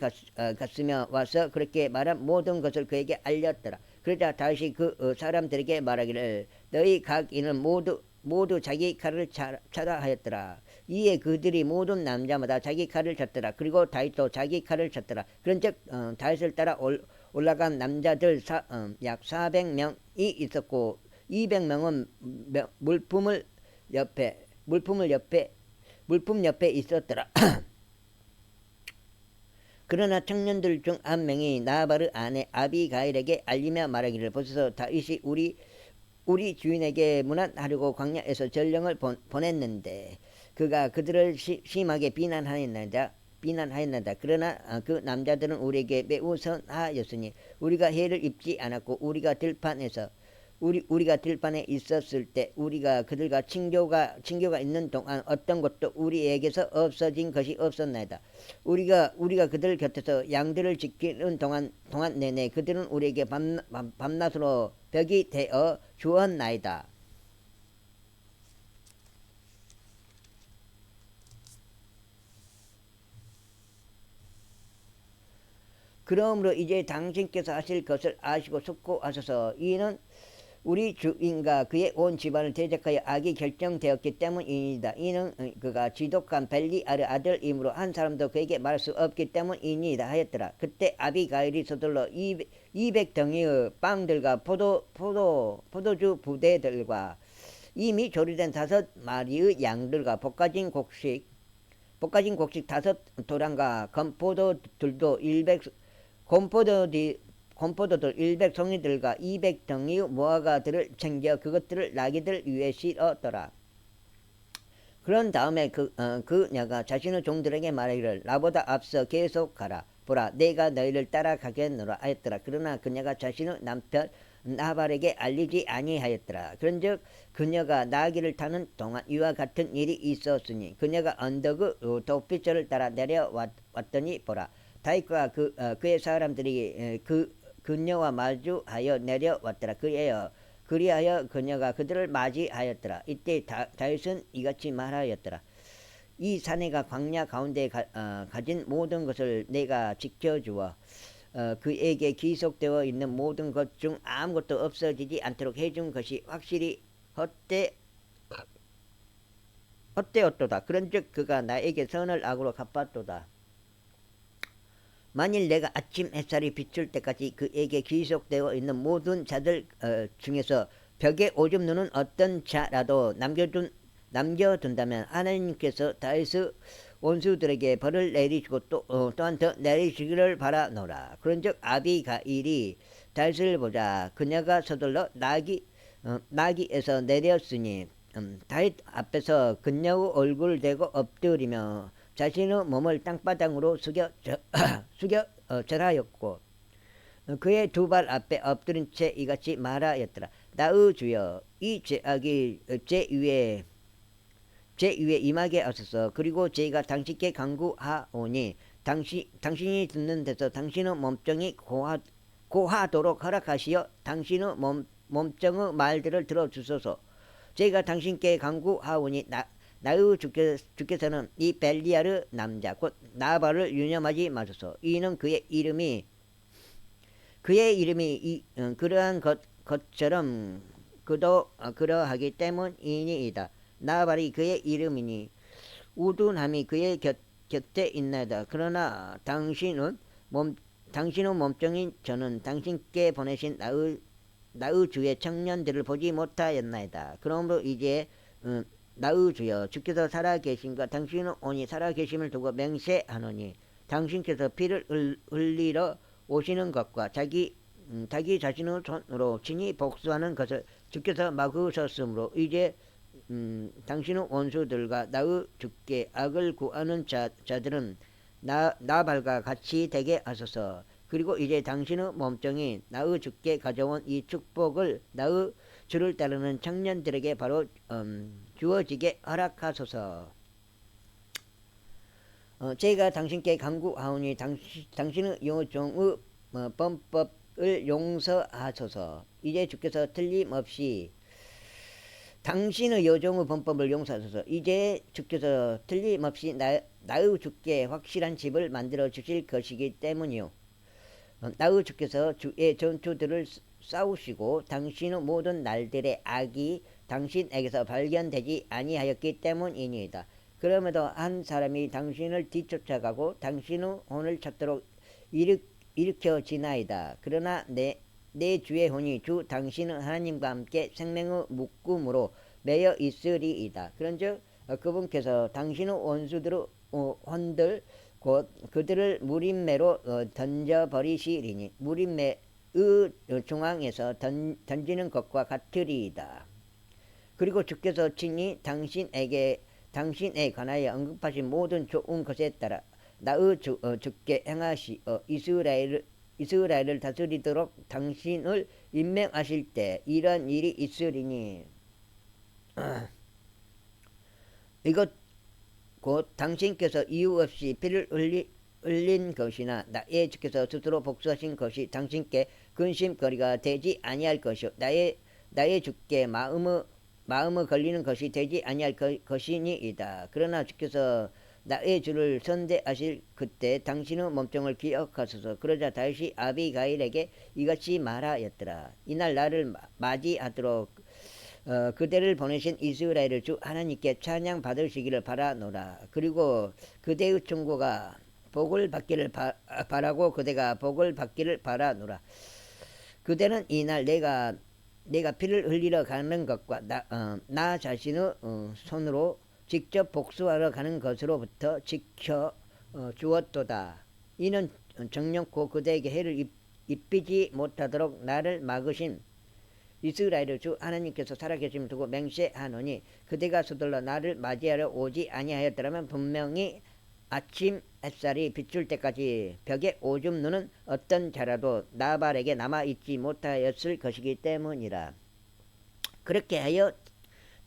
갔으며 와서 그렇게 말한 모든 것을 그에게 알렸더라. 그러자 다윗이 그 사람들에게 말하기를 너희 각인은 모두 자기 칼을 차라 하였더라. 이에 그들이 모든 남자마다 자기 칼을 쳤더라. 그리고 다윗도 자기 칼을 쳤더라. 그런즉 다윗을 따라 올라간 남자들 약 400명이 있었고 200명은 물품 옆에 있었더라. 그러나 청년들 중 한 명이 나발의 아내 아비가일에게 알리며 말하기를 보소서 다윗이 우리 주인에게 문안하려고 광야에서 전령을 보냈는데 그가 그들을 심하게 비난하였나이다. 그러나 그 남자들은 우리에게 매우 선하였으니 우리가 해를 입지 않았고 우리가 들판에 있었을 때 우리가 그들과 친교가 있는 동안 어떤 것도 우리에게서 없어진 것이 없었나이다. 우리가 그들 곁에서 양들을 지키는 동안 내내 그들은 우리에게 밤낮으로 벽이 되어 주었나이다. 그러므로 이제 당신께서 하실 것을 아시고 숙고하소서. 이는 우리 주인과 그의 온 집안을 대적하여 악이 결정되었기 때문이니이다. 이는 그가 지독한 벨리알의 아들이므로 한 사람도 그에게 말할 수 없기 때문이니이다 하였더라. 그때 아비가일이 서둘러 200덩이의 빵들과 포도주 부대들과 이미 조리된 5마리의 양들과 볶아진 곡식 5도랑과 건포도들 100송이들과 200덩이의 무화과들을 챙겨 그것들을 나귀들 위에 실었더라. 그런 다음에 그녀가 자신의 종들에게 말하기를 나보다 앞서 계속 가라. 보라 내가 너희를 따라가겠노라 하였더라. 그러나 그녀가 자신의 남편 나발에게 알리지 아니하였더라. 그런즉 그녀가 나귀를 타는 동안 이와 같은 일이 있었으니 그녀가 언덕의 도피처를 따라 내려왔더니 보라 다윗과 그의 사람들이 그녀와 마주하여 내려왔더라. 그리하여 그녀가 그들을 맞이하였더라. 이때 다윗은 이같이 말하였더라. 이 사내가 광야 가운데 가진 모든 것을 내가 지켜주어 그에게 기속되어 있는 모든 것 중 아무것도 없어지지 않도록 해준 것이 확실히 헛되었도다. 그런즉 그가 나에게 선을 악으로 갚았도다. 만일 내가 아침 햇살이 비출 때까지 그에게 귀속되어 있는 모든 자들 중에서 벽에 오줌 누는 어떤 자라도 남겨둔다면 하나님께서 다윗의 원수들에게 벌을 내리시고 또한 더 내리시기를 바라노라. 그런즉 아비가일이 다윗을 보자 그녀가 서둘러 나귀에서 내렸으니 다윗 앞에서 그녀의 얼굴을 대고 엎드리며 자신의 몸을 땅바닥으로 숙여 절하였고 그의 두 발 앞에 엎드린 채 이같이 말하였더라. 나의 주여 이 죄악이 제 위에 임하게 하소서. 그리고 제가 당신께 간구하오니 당신이 듣는 데서 당신의 몸정이 고하도록 허락하시어 당신의 몸정의 말들을 들어주소서. 제가 당신께 간구하오니 나의 주께서는 이 벨리아르 남자 곧 나발을 유념하지 마소서. 이는 그의 이름이 그러한 것처럼 그도 그러하기 때문이니이다. 나발이 그의 이름이니 우둔함이 그의 곁에 있나이다. 그러나 당신의 몸종인 저는 당신께 보내신 나의 주의 청년들을 보지 못하였나이다. 그러므로 이제 나의 주여 주께서 살아계신가 당신은 오니 살아계심을 두고 맹세하노니 당신께서 피를 흘리러 오시는 것과 자기 자신의 손으로 친히 복수하는 것을 주께서 막으셨으므로 이제 당신의 원수들과 나의 주께 악을 구하는 자들은 나발과 같이 되게 하소서. 그리고 이제 당신의 몸종이 나의 주께 가져온 이 축복을 나의 주를 따르는 청년들에게 바로 주어지게 허락하소서. 제가 당신께 간구하오니 당신의 여종의 범법을 용서하소서. 이제 주께서 틀림없이 당신의 여종의 범법을 용서하소서. 이제 주께서 틀림없이 나의 주께 확실한 집을 만들어 주실 것이기 때문이요. 나의 주께서 주의 전투들을 싸우시고 당신의 모든 날들의 악이 당신에게서 발견되지 아니하였기 때문이니이다. 그럼에도 한 사람이 당신을 뒤쫓아가고 당신의 혼을 찾도록 일으켜지나이다. 그러나 내 주의 혼이 주 당신의 하나님과 함께 생명의 묶음으로 매여 있으리이다. 그런즉 그분께서 당신의 원수들의 혼들 곧 그들을 무림매로 던져버리시리니 무림매의 중앙에서 던지는 것과 같으리이다. 그리고 주께서 친히 당신에 관하여 언급하신 모든 좋은 것에 따라 나의 주께 행하시어 이스라엘을 다스리도록 당신을 임명하실 때 이러한 일이 있으리니 이것 곧 당신께서 이유 없이 피를 흘린 것이나 나의 주께서 스스로 복수하신 것이 당신께 근심거리가 되지 아니할 것이요 나의 주께 마음에 걸리는 것이 되지 아니할 것이니이다. 그러나 주께서 나의 주를 선대하실 그때 당신의 몸종을 기억하소서. 그러자 다윗이 아비가일에게 이같이 말하였더라. 이날 나를 맞이하도록 그대를 보내신 이스라엘의 주 하나님께 찬양 받으시기를 바라노라. 그리고 그대의 충고가 복을 받기를 바라고 그대가 복을 받기를 바라노라. 그대는 이날 내가 피를 흘리러 가는 것과 나 자신의 손으로 직접 복수하러 가는 것으로부터 지켜 주었도다. 이는 정령코 그대에게 해를 입히지 못하도록 나를 막으신 이스라엘의 주 하나님께서 살아계심을 두고 맹세하노니 그대가 서둘러 나를 맞이하러 오지 아니하였더라면 분명히 아침 햇살이 비출 때까지 벽에 오줌 누는 어떤 자라도 나발에게 남아있지 못하였을 것이기 때문이라. 그렇게 하여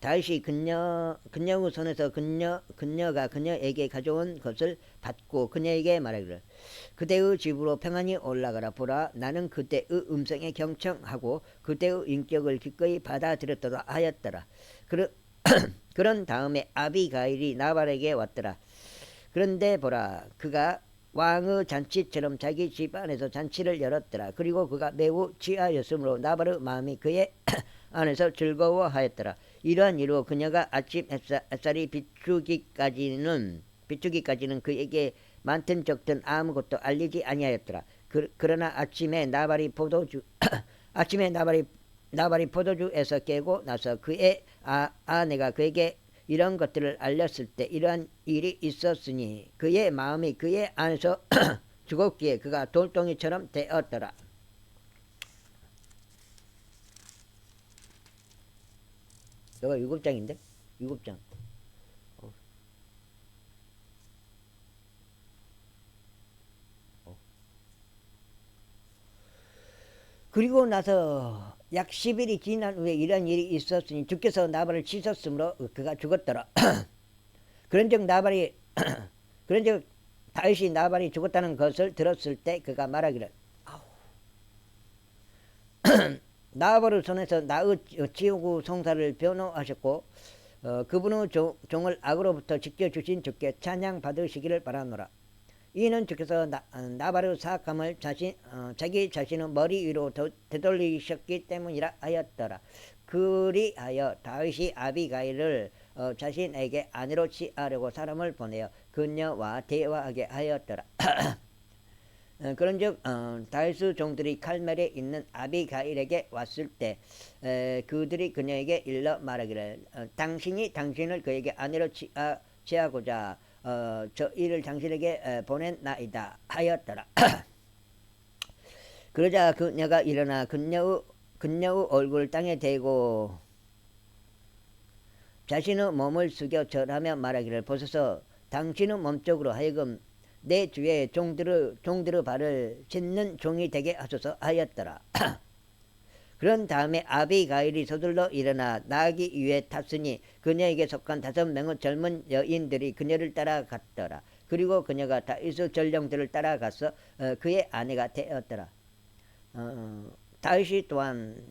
다윗이 그녀의 손에서 그녀가 그녀에게 가져온 것을 받고 그녀에게 말하기를 그대의 집으로 평안히 올라가라. 보라 나는 그대의 음성에 경청하고 그대의 인격을 기꺼이 받아들였도다 하였더라. 그런 다음에 아비가일이 나발에게 왔더라. 그런데 보라 그가 왕의 잔치처럼 자기 집 안에서 잔치를 열었더라. 그리고 그가 매우 취하였으므로 나발의 마음이 그의 안에서 즐거워하였더라. 이러한 이로 그녀가 아침 햇살이 비추기까지는 그에게 많든 적든 아무것도 알리지 아니하였더라. 그러나 아침에 나발이 포도주에서 깨고 나서 그의 아내가 그에게 이런 것들을 알렸을 때 이러한 일이 있었으니 그의 마음이 그의 안에서 죽었기에 그가 돌덩이처럼 되었더라. 이거 7장인데? 7장. 그리고 나서 약 10일이 지난 후에 이런 일이 있었으니 주께서 나발을 치셨으므로 그가 죽었더라. 그런즉 다윗이 나발이 죽었다는 것을 들었을 때 그가 말하기를 나발의 손에서 나의 지우고 송사를 변호하셨고 그분의 종을 악으로부터 지켜주신 주께 찬양 받으시기를 바라노라. 이는 주께서 나발의 사악함을 자기 자신의 머리 위로 되돌리셨기 때문이라 하였더라. 그리하여 다윗이 아비가일을 자신에게 아내로 취하려고 사람을 보내어 그녀와 대화하게 하였더라. 그런즉 다윗의 종들이 칼멜에 있는 아비가일에게 왔을 때 그들이 그녀에게 일러 말하기를 당신이 당신을 그에게 아내로 취하고자 저 일을 당신에게 보냈나이다 하였더라. 그러자 그녀가 일어나 그녀의 얼굴을 땅에 대고 자신의 몸을 숙여 절하며 말하기를 보소서 당신의 몸쪽으로 하여금 내 주의 종들의 발을 씻는 종이 되게 하소서 하였더라. 그런 다음에 아비가일이 서둘러 일어나 나가기 위해 탔으니 그녀에게 속한 5명의 젊은 여인들이 그녀를 따라갔더라. 그리고 그녀가 다윗의 전령들을 따라가서 그의 아내가 되었더라. 다윗이 또한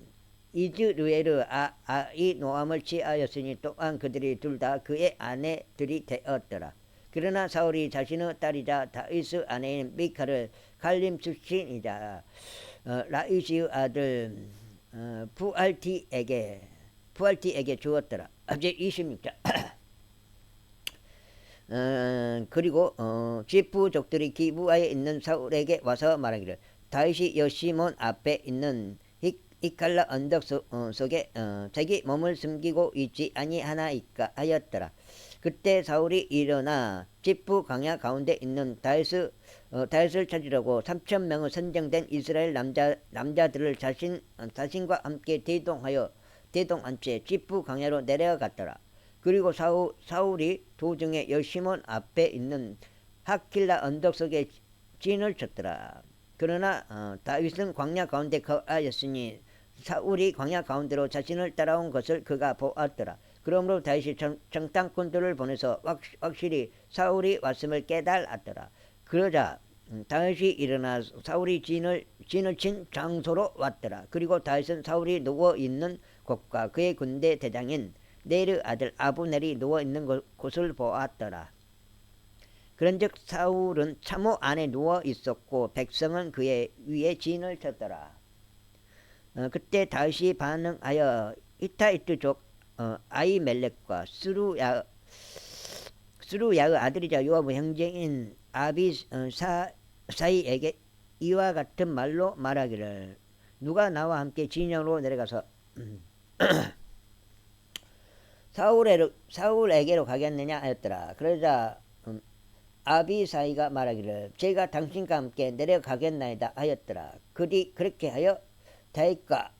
이즈르엘의 아히노암을 취하였으니 또한 그들이 둘 다 그의 아내들이 되었더라. 그러나 사울이 자신의 딸이자 다윗의 아내인 미칼을 갈림 출신이자 라이시의 아들 부알티에게 주었더라. 제 26장. 그리고 지프족들이 기부하에 있는 사울에게 와서 말하기를 다윗이 여시몬 앞에 있는 이칼라 언덕 속에 자기 몸을 숨기고 있지 아니하나이까 하였더라. 그때 사울이 일어나 지프 광야 가운데 있는 다윗을 찾으려고 3,000명의 선정된 이스라엘 남자들을 자신과 함께 대동한 채 지프 광야로 내려갔더라. 그리고 사울이 도중에 여시몬 앞에 있는 하킬라 언덕 속에 진을 쳤더라. 그러나 다윗은 광야 가운데 거하였으니 사울이 광야 가운데로 자신을 따라온 것을 그가 보았더라. 그러므로 다윗이 정탐꾼들을 보내서 확실히 사울이 왔음을 깨달았더라. 그러자 다윗이 일어나 사울이 진을 친 장소로 왔더라. 그리고 다윗은 사울이 누워있는 곳과 그의 군대 대장인 네르 아들 아브넬이 누워있는 곳을 보았더라. 그런즉 사울은 참호 안에 누워있었고 백성은 그의 위에 진을 쳤더라. 그때 다윗이 반응하여 히타이트족 아히멜렉과 스루야의 아들이자 요압의 형제인 아비사이에게 이와 같은 말로 말하기를 누가 나와 함께 진영으로 내려가서 사울에게로 가겠느냐 하였더라. 그러자 아비사이가 말하기를 제가 당신과 함께 내려가겠나이다 하였더라. 그렇게 하여 다윗과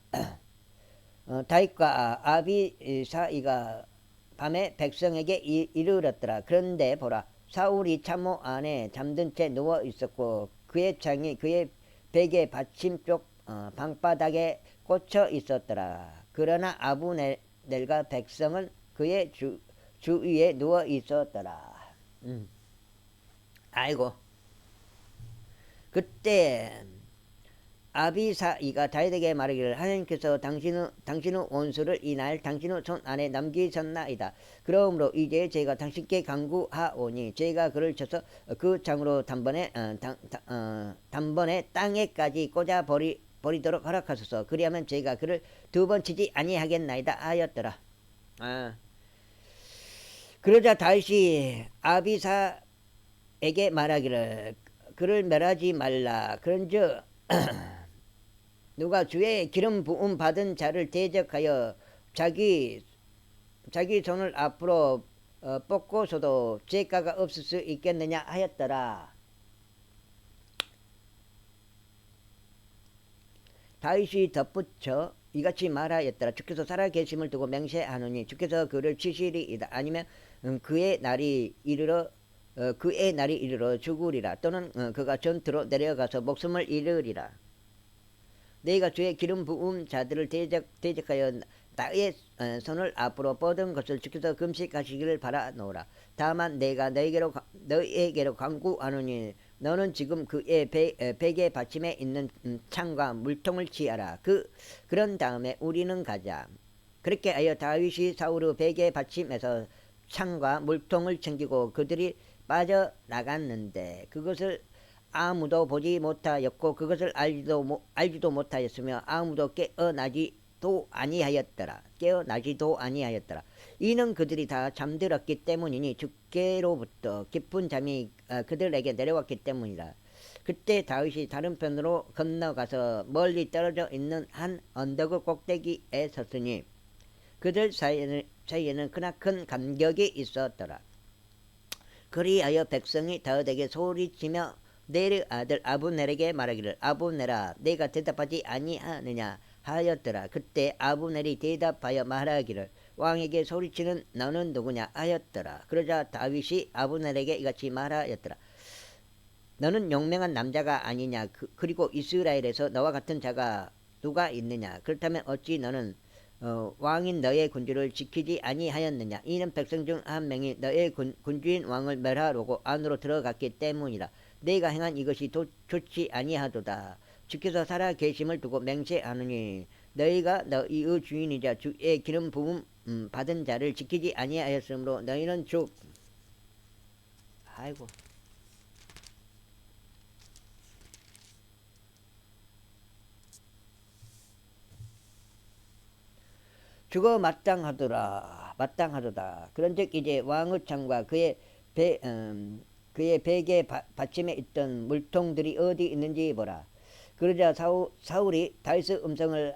아비사이가 밤에 백성에게 이르렀더라. 그런데 보라 사울이 참호 안에 잠든 채 누워 있었고 그의 창이 그의 베개 받침 쪽 방바닥에 꽂혀 있었더라. 그러나 아브넬과 백성은 그의 주위에 누워 있었더라. 아이고 그때 아비사이가 다윗에게 말하기를 하나님께서 당신의 원수를 이날 당신의 손 안에 남기셨나이다. 그러므로 이제 제가 당신께 간구하오니 제가 그를 쳐서 그 창으로 단번에 땅에까지 꽂아 버리도록 허락하소서. 그리하면 제가 그를 두 번 치지 아니하겠나이다 하였더라. 그러자 다윗이 아비사에게 말하기를 그를 멸하지 말라. 그런즉 누가 주의 기름 부음 받은 자를 대적하여 자기 손을 앞으로 뻗고서도 죄가가 없을 수 있겠느냐 하였더라. 다윗이 덧붙여 이같이 말하였더라. 주께서 살아계심을 두고 맹세하노니 주께서 그를 치시리이다. 아니면 그의 날이 이르러 죽으리라. 또는 그가 전투로 내려가서 목숨을 잃으리라. 내가 주의 기름 부음 자들을 대적하여 나의 손을 앞으로 뻗은 것을 주께서 금식하시기를 바라노라. 다만 내가 너에게로 간구하노니 너는 지금 그의 베개 받침에 있는 창과 물통을 취하라. 그런 다음에 우리는 가자. 그렇게 하여 다윗이 사울의 베개 받침에서 창과 물통을 챙기고 그들이 빠져나갔는데 그것을 아무도 보지 못하였고 그것을 알지도 못하였으며 아무도 깨어나지도 아니하였더라. 이는 그들이 다 잠들었기 때문이니 주께로부터 깊은 잠이 그들에게 내려왔기 때문이라. 그때 다윗이 다른 편으로 건너가서 멀리 떨어져 있는 한 언덕의 꼭대기에 섰으니 그들 사이에는 크나큰 간격이 있었더라. 그리하여 백성이 다윗에게 소리치며 내르 아들 아브넬에게 말하기를 아브넬아 내가 대답하지 아니하느냐 하였더라. 그때 아브넬이 대답하여 말하기를 왕에게 소리치는 너는 누구냐 하였더라. 그러자 다윗이 아브넬에게 이같이 말하였더라. 너는 용맹한 남자가 아니냐. 그리고 이스라엘에서 너와 같은 자가 누가 있느냐. 그렇다면 어찌 너는 왕인 너의 군주를 지키지 아니하였느냐. 이는 백성 중 한 명이 너의 군주인 왕을 멸하려고 안으로 들어갔기 때문이라. 내가 행한 이것이 좋지 아니하도다. 주께서 살아 계심을 두고 맹세하노니 너희가 너희의 주인이자 주의 기름 부음 받은 자를 지키지 아니하였으므로 너희는 죽어 마땅하도다. 그런즉 이제 왕의 창과 그의 베개 받침에 있던 물통들이 어디 있는지 보라. 그러자 사울이 다윗의 음성을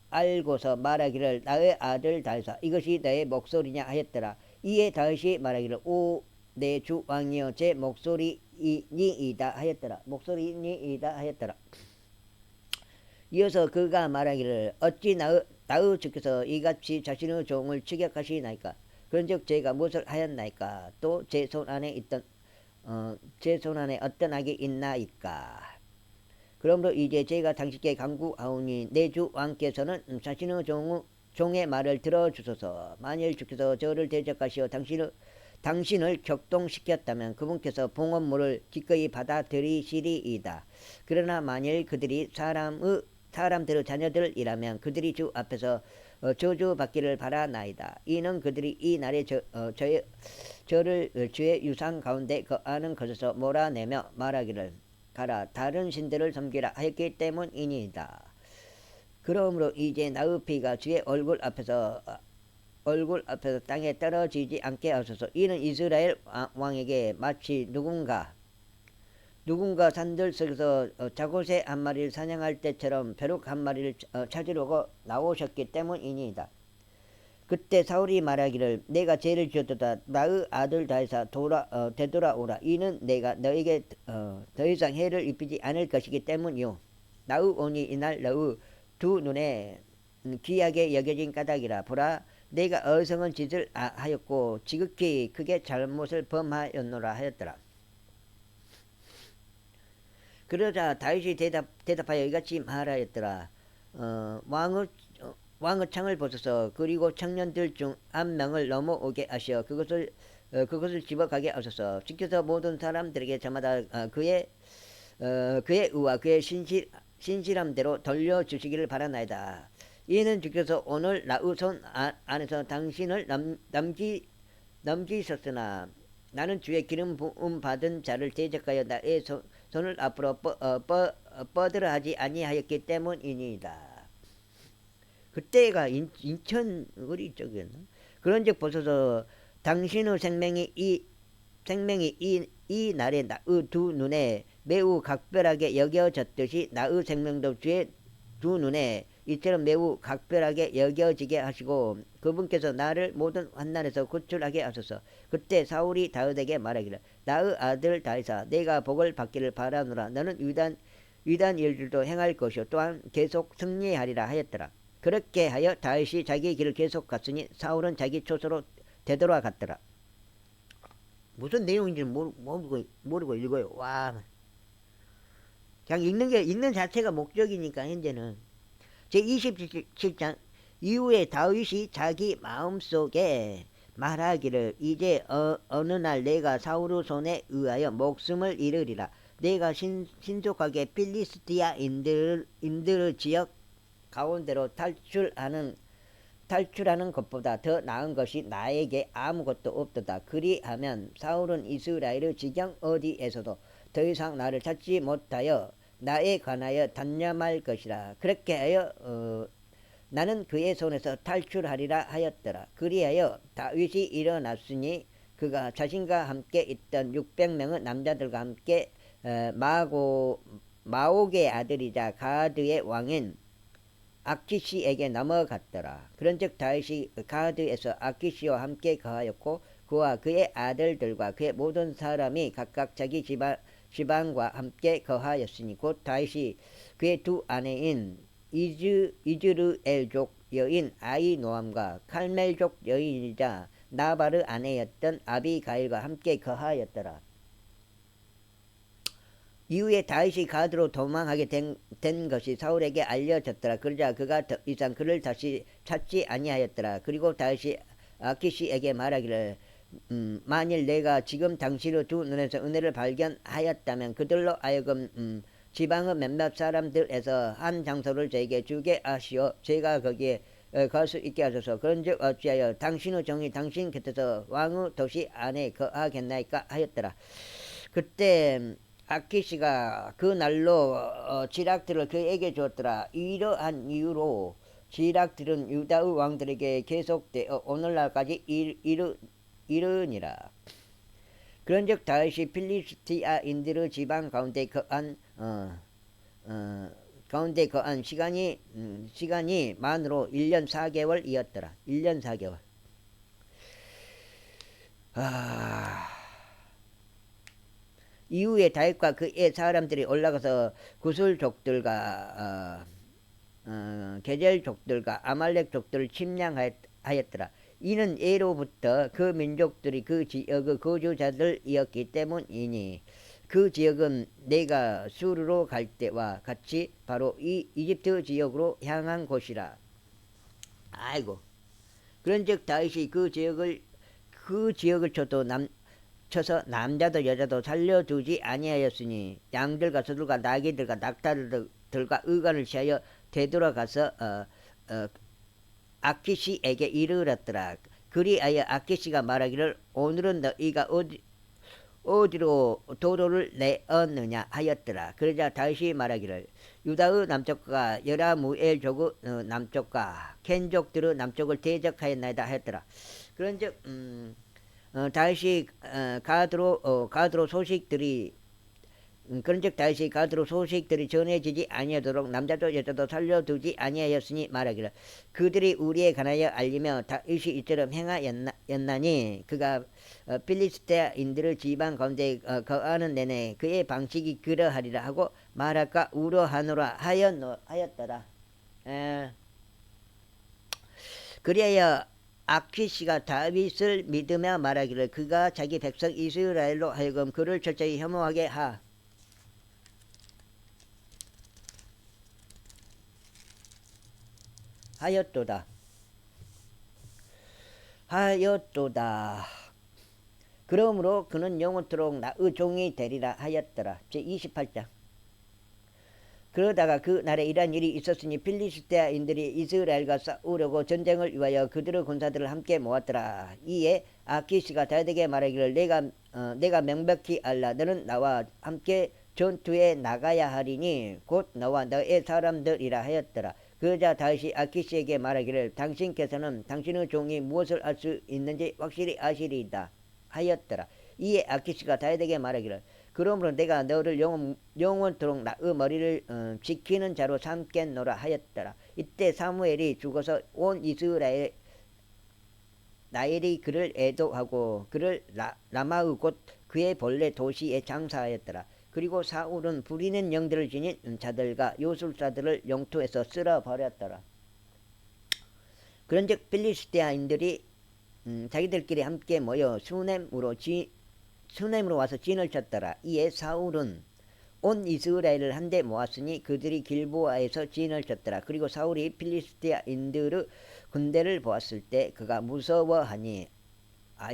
알고서 말하기를 나의 아들 다윗아 이것이 너의 목소리냐 하였더라. 이에 다윗이 말하기를 오 내 주 왕이여 제 목소리니이다 하였더라. 이어서 그가 말하기를 어찌 나의 주께서 이같이 자신의 종을 추격하시나이까. 그런즉 제가 무엇을 하였나이까. 또 제 손 안에 어떤 악이 있나이까. 그러므로 이제 제가 당신께 간구하오니 내 주 왕께서는 자신의 종의 말을 들어주소서. 만일 주께서 저를 대적하시어 당신을 격동시켰다면 그분께서 봉헌물을 기꺼이 받아들이시리이다. 그러나 만일 그들이 사람들의 자녀들이라면 그들이 주 앞에서 저주받기를 바라나이다. 이는 그들이 이 날에 저를 주의 유산 가운데 거하는 것에서 몰아내며 말하기를 가라 다른 신들을 섬기라 하였기 때문이니이다. 그러므로 이제 나의 피가 주의 얼굴 앞에서 땅에 떨어지지 않게 하소서. 이는 이스라엘 왕에게 마치 누군가 산들 속에서 자고새 한 마리를 사냥할 때처럼 벼룩 한 마리를 찾으려고 나오셨기 때문이니이다. 그때 사울이 말하기를 내가 죄를 지었도다. 나의 아들 다윗아 되돌아오라. 이는 내가 너에게 더 이상 해를 입히지 않을 것이기 때문이요. 나의 온이 이날 너의 두 눈에 귀하게 여겨진 까닭이라. 보라 내가 어리석은 짓을 하였고 지극히 크게 잘못을 범하였노라 하였더라. 그러자 다윗이 대답하여 이같이 말하였더라. 왕의 창을 보소서. 그리고 청년들 중 한 명을 넘어오게 하시어 그것을 집어가게 하소서. 주께서 모든 사람들에게 저마다 그의 의와 그의 신실함대로 돌려주시기를 바라나이다. 이는 주께서 오늘 나의 손 안에서 당신을 넘기셨으나 나는 주의 기름 부음 받은 자를 대적하여 나의 손을 앞으로 뻗으려 하지 아니하였기 때문이니이다. 그때가 인천 어디 쪽이었나? 그런즉 보소서 당신의 생명이 이 날에 나의 두 눈에 매우 각별하게 여겨졌듯이 나의 생명도 주의 두 눈에 이처럼 매우 각별하게 여겨지게 하시고 그분께서 나를 모든 환난에서 구출하게 하소서. 그때 사울이 다윗에게 말하기를 나의 아들 다윗아 내가 복을 받기를 바라노라. 너는 위대한 일들도 행할 것이요 또한 계속 승리하리라 하였더라. 그렇게 하여 다윗이 자기 길을 계속 갔으니 사울은 자기 초소로 되돌아갔더라. 무슨 내용인지는 모르고 읽어요. 와, 그냥 읽는 자체가 목적이니까 현재는 제 27장 이후에 다윗이 자기 마음속에 말하기를 이제 어느 날 내가 사울의 손에 의하여 목숨을 잃으리라. 내가 신속하게 필리스티아 인들 지역 가운데로 탈출하는 것보다 더 나은 것이 나에게 아무것도 없도다. 그리하면 사울은 이스라엘의 지경 어디에서도 더 이상 나를 찾지 못하여 나에 관하여 단념할 것이라. 그렇게 하여 나는 그의 손에서 탈출하리라 하였더라. 그리하여 다윗이 일어났으니 그가 자신과 함께 있던 600명의 남자들과 함께 마옥의 아들이자 가드의 왕인 아키시에게 넘어갔더라. 그런즉 다윗이 가드에서 아키시와 함께 거하였고 그와 그의 아들들과 그의 모든 사람이 각각 자기 지방과 함께 거하였으니 곧 다윗이 그의 두 아내인 이즈르엘족 여인 아히노암과 칼멜족 여인이자 나발의 아내였던 아비가일과 함께 거하였더라. 이후에 다윗이 가드로 도망하게 된 것이 사울에게 알려졌더라. 그러자 그가 더 이상 그를 다시 찾지 아니하였더라. 그리고 다윗이 아키시에게 말하기를 만일 내가 지금 당신의 두 눈에서 은혜를 발견하였다면 그들로 하여금 지방의 몇몇 사람들에서 한 장소를 저에게 주게 하시어 제가 거기에 갈 수 있게 하소서. 그런즉 어찌하여 당신의 종이 당신 곁에서 왕의 도시 안에 거하겠나이까 하였더라. 그때 아키시가 그 날로 지략들을 그에게 주었더라. 이러한 이유로 지략들은 유다의 왕들에게 계속되어 오늘날까지 이르니라. 그런즉 다윗이 필리스티아인들의 지방 가운데 거한 시간이 만으로 1년 4개월이었더라. 1년 4개월. 이후에 다윗과 그의 사람들이 올라가서 구술족들과 게젤족들과 아말렉족들을 침략하였더라. 이는 예로부터 그 민족들이 그 지역의 거주자들이었기 때문이니 그 지역은 내가 수르로 갈 때와 같이 바로 이 이집트 지역으로 향한 곳이라. 아이고. 그런즉 다윗이 그 지역을 쳐서 남자도 여자도 살려두지 아니하였으니 양들과 소들과 나귀들과 낙타들과 의관을 취하여 되돌아가서 아키시에게 이르렀더라. 그리하여 아키시가 말하기를 오늘은 너희가 어디로 도로를 내었느냐 하였더라. 그러자 다윗이 말하기를 유다의 남쪽과 여라무엘족의 남쪽과 켄족들의 남쪽을 대적하였나이다 하였더라. 그런즉 다윗이 가드로 소식들이 그런즉 다윗이 가드로 소식들이 전해지지 아니하도록 남자도 여자도 살려두지 아니하였으니 말하기를 그들이 우리에 관하여 알리며 다윗이 이처럼 행하였나니 그가 필리스테인들의 지방 가운데 거하는 내내 그의 방식이 그러하리라 하고 말할까 우려하노라 하였더라. 그리하여 아키시가 다윗을 믿으며 말하기를 그가 자기 백성 이스라엘로 하여금 그를 철저히 혐오하게 하였도다. 그러므로 그는 영원토록 나의 종이 되리라 하였더라. 제 28장. 그러다가 그 날에 이러한 일이 있었으니 필리스테아인들이 이스라엘과 싸우려고 전쟁을 위하여 그들의 군사들을 함께 모았더라. 이에 아키시가 다윗에게 말하기를 내가 명백히 알라. 너는 나와 함께 전투에 나가야 하리니 곧 너와 너의 사람들이라 하였더라. 그러자 다윗이 아키시에게 말하기를 당신께서는 당신의 종이 무엇을 알 수 있는지 확실히 아시리이다 하였더라. 이에 아키시가 다윗에게 말하기를 그러므로 내가 너를 영원토록 나의 머리를 지키는 자로 삼겠노라 하였더라. 이때 사무엘이 죽어서 온 이스라엘 나엘이 그를 애도하고 그를 라마의 곧 그의 본래 도시에 장사하였더라. 그리고 사울은 부리는 영들을 지닌 자들과 요술사들을 영토에서 쓸어버렸더라. 그런즉 필리스테아인들이 자기들끼리 함께 모여 수넴으로 와서 진을 쳤더라. 이에 사울은 온 이스라엘을 한데 모았으니 그들이 길보아에서 진을 쳤더라. 그리고 사울이 필리스테아인들의 군대를 보았을 때 그가 무서워하니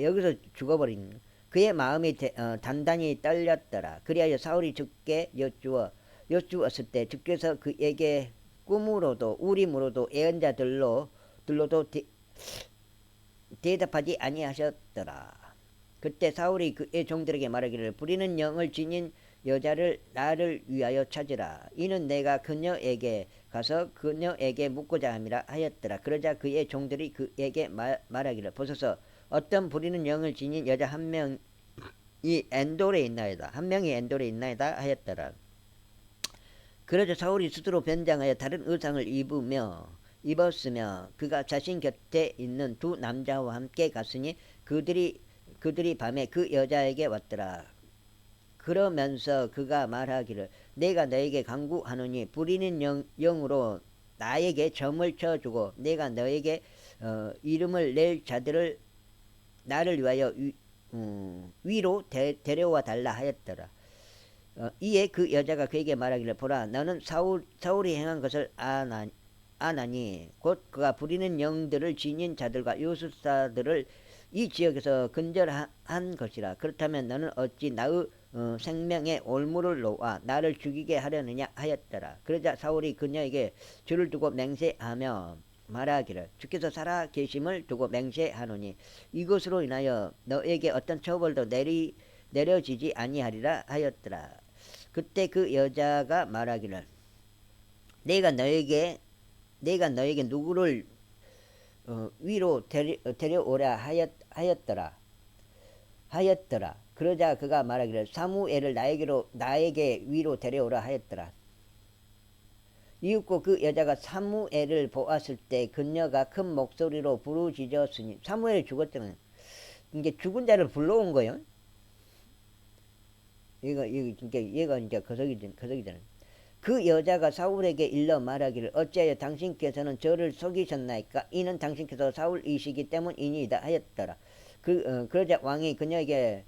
여기서 죽어버린 그의 마음이 단단히 떨렸더라. 그리하여 사울이 주께 여쭈었을 때 주께서 그에게 꿈으로도 우림으로도 예언자들로도 대답하지 아니하셨더라. 그때 사울이 그의 종들에게 말하기를 부리는 영을 지닌 여자를 나를 위하여 찾으라. 이는 내가 그녀에게 가서 그녀에게 묻고자 함이라 하였더라. 그러자 그의 종들이 그에게 말하기를 보소서 어떤 부리는 영을 지닌 여자 한 명이 엔돌에 있나이다. 하였더라. 그러자 사울이 스스로 변장하여 다른 의상을 입었으며 그가 자신 곁에 있는 두 남자와 함께 갔으니 그들이 밤에 그 여자에게 왔더라. 그러면서 그가 말하기를 내가 너에게 간구하노니 부리는 영으로 나에게 점을 쳐주고 내가 너에게 이름을 낼 자들을 나를 위하여 위로 데려와 달라 하였더라. 이에 그 여자가 그에게 말하기를 보라 너는 사울이 행한 것을 아나니 곧 그가 부리는 영들을 지닌 자들과 요술사들을 이 지역에서 근절한 것이라. 그렇다면 너는 어찌 나의 생명에 올무를 놓아 나를 죽이게 하려느냐 하였더라. 그러자 사울이 그녀에게 줄을 두고 맹세하며 말하기를 주께서 살아 계심을 두고 맹세하노니 이것으로 인하여 너에게 어떤 처벌도 내려지지 아니하리라 하였더라. 그때 그 여자가 말하기를 내가 너에게 누구를 위로 데려오라 하였더라. 그러자 그가 말하기를 사무엘을 나에게 위로 데려오라 하였더라. 이윽고 그 여자가 사무엘을 보았을 때 그녀가 큰 목소리로 부르짖었으니 사무엘이 죽었잖아요. 이게 죽은 자를 불러온 거예요. 얘가 이제 거석이잖아요. 그 여자가 사울에게 일러 말하기를 어찌하여 당신께서는 저를 속이셨나이까? 이는 당신께서 사울이시기 때문이니이다 하였더라. 그러자 왕이 그녀에게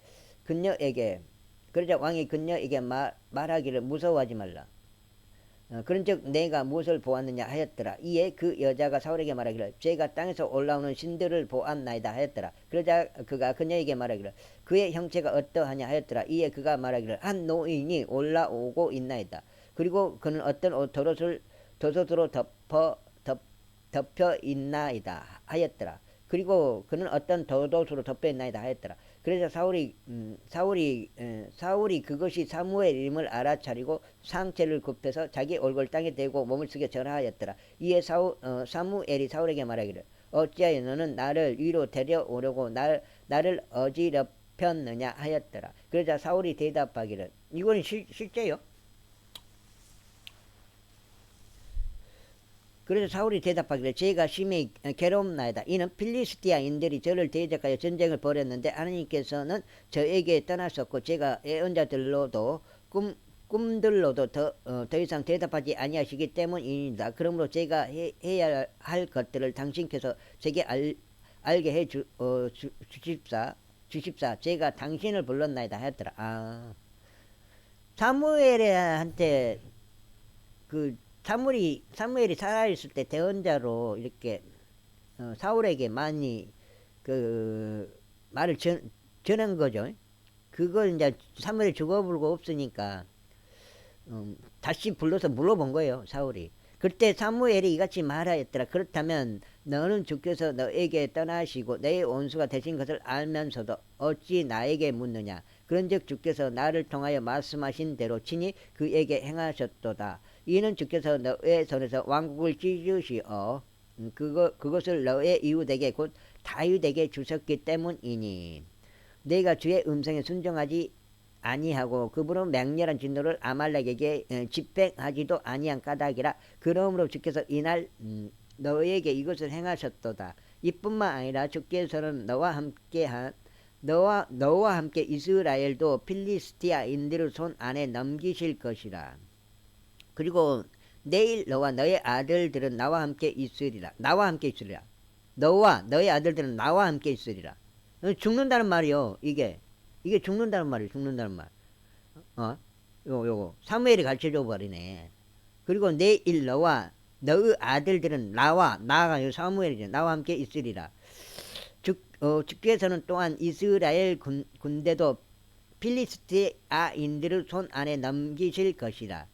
말하기를 무서워하지 말라. 그런즉 내가 무엇을 보았느냐 하였더라. 이에 그 여자가 사울에게 말하기를 제가 땅에서 올라오는 신들을 보았나이다 하였더라. 그러자 그가 그녀에게 말하기를 그의 형체가 어떠하냐 하였더라. 이에 그가 말하기를 한 노인이 올라오고 있나이다. 그리고 그는 어떤 돛옷으로 덮여 있나이다 하였더라. 그리고 그는 어떤 돛옷으로 덮여 있나이다 하였더라. 그래서 사울이 그것이 사무엘임을 알아차리고 상체를 굽혀서 자기 얼굴 땅에 대고 몸을 숙여 절하였더라. 이에 사무엘이 사울에게 말하기를 어찌하여 너는 나를 위로 데려오려고 나를 어지럽혔느냐 하였더라. 그러자 사울이 대답하기를 이건 실제요. 그래서 사울이 대답하기를 제가 심히 괴롭나이다. 이는 필리스티아인들이 저를 대적하여 전쟁을 벌였는데 하나님께서는 저에게 떠나셨고 제가 예언자들로도 꿈들로도 더 이상 대답하지 아니하시기 때문입니다. 그러므로 제가 해야 할 것들을 당신께서 제게 알게 해 주십사. 제가 당신을 불렀나이다 하였더라. 사무엘한테 사무엘이 살아있을 때 대언자로 이렇게 사울에게 많이 말을 전한 거죠. 그걸 이제 사무엘이 죽어버리고 없으니까 다시 불러서 물어본 거예요. 사울이. 그때 사무엘이 이같이 말하였더라. 그렇다면 너는 주께서 너에게 떠나시고 내 원수가 되신 것을 알면서도 어찌 나에게 묻느냐. 그런즉 주께서 나를 통하여 말씀하신 대로 친히 그에게 행하셨도다. 이는 주께서 너의 손에서 왕국을 찢으시어 그것을 너의 이웃에게 곧 다윗에게 주셨기 때문이니 내가 주의 음성에 순종하지 아니하고 그분은 맹렬한 진노를 아말렉에게 집행하지도 아니한 까닭이라. 그러므로 주께서 이날 너에게 이것을 행하셨도다. 이뿐만 아니라 주께서는 너와 함께 이스라엘도 필리스티아인들의 손 안에 넘기실 것이라. 그리고 내일 너와 너의 아들들은 나와 함께 있으리라. 나와 함께 있으리라. 너와 너의 아들들은 나와 함께 있으리라. 죽는다는 말이요. 이게 죽는다는 말이에요. 죽는다는 말. 요거 사무엘이 가르쳐줘 버리네. 그리고 내일 너와 너의 아들들은 나가 요 사무엘이죠. 나와 함께 있으리라. 주께서는 또한 이스라엘 군대도 필리스티아인들의 손 안에 넘기실 것이라.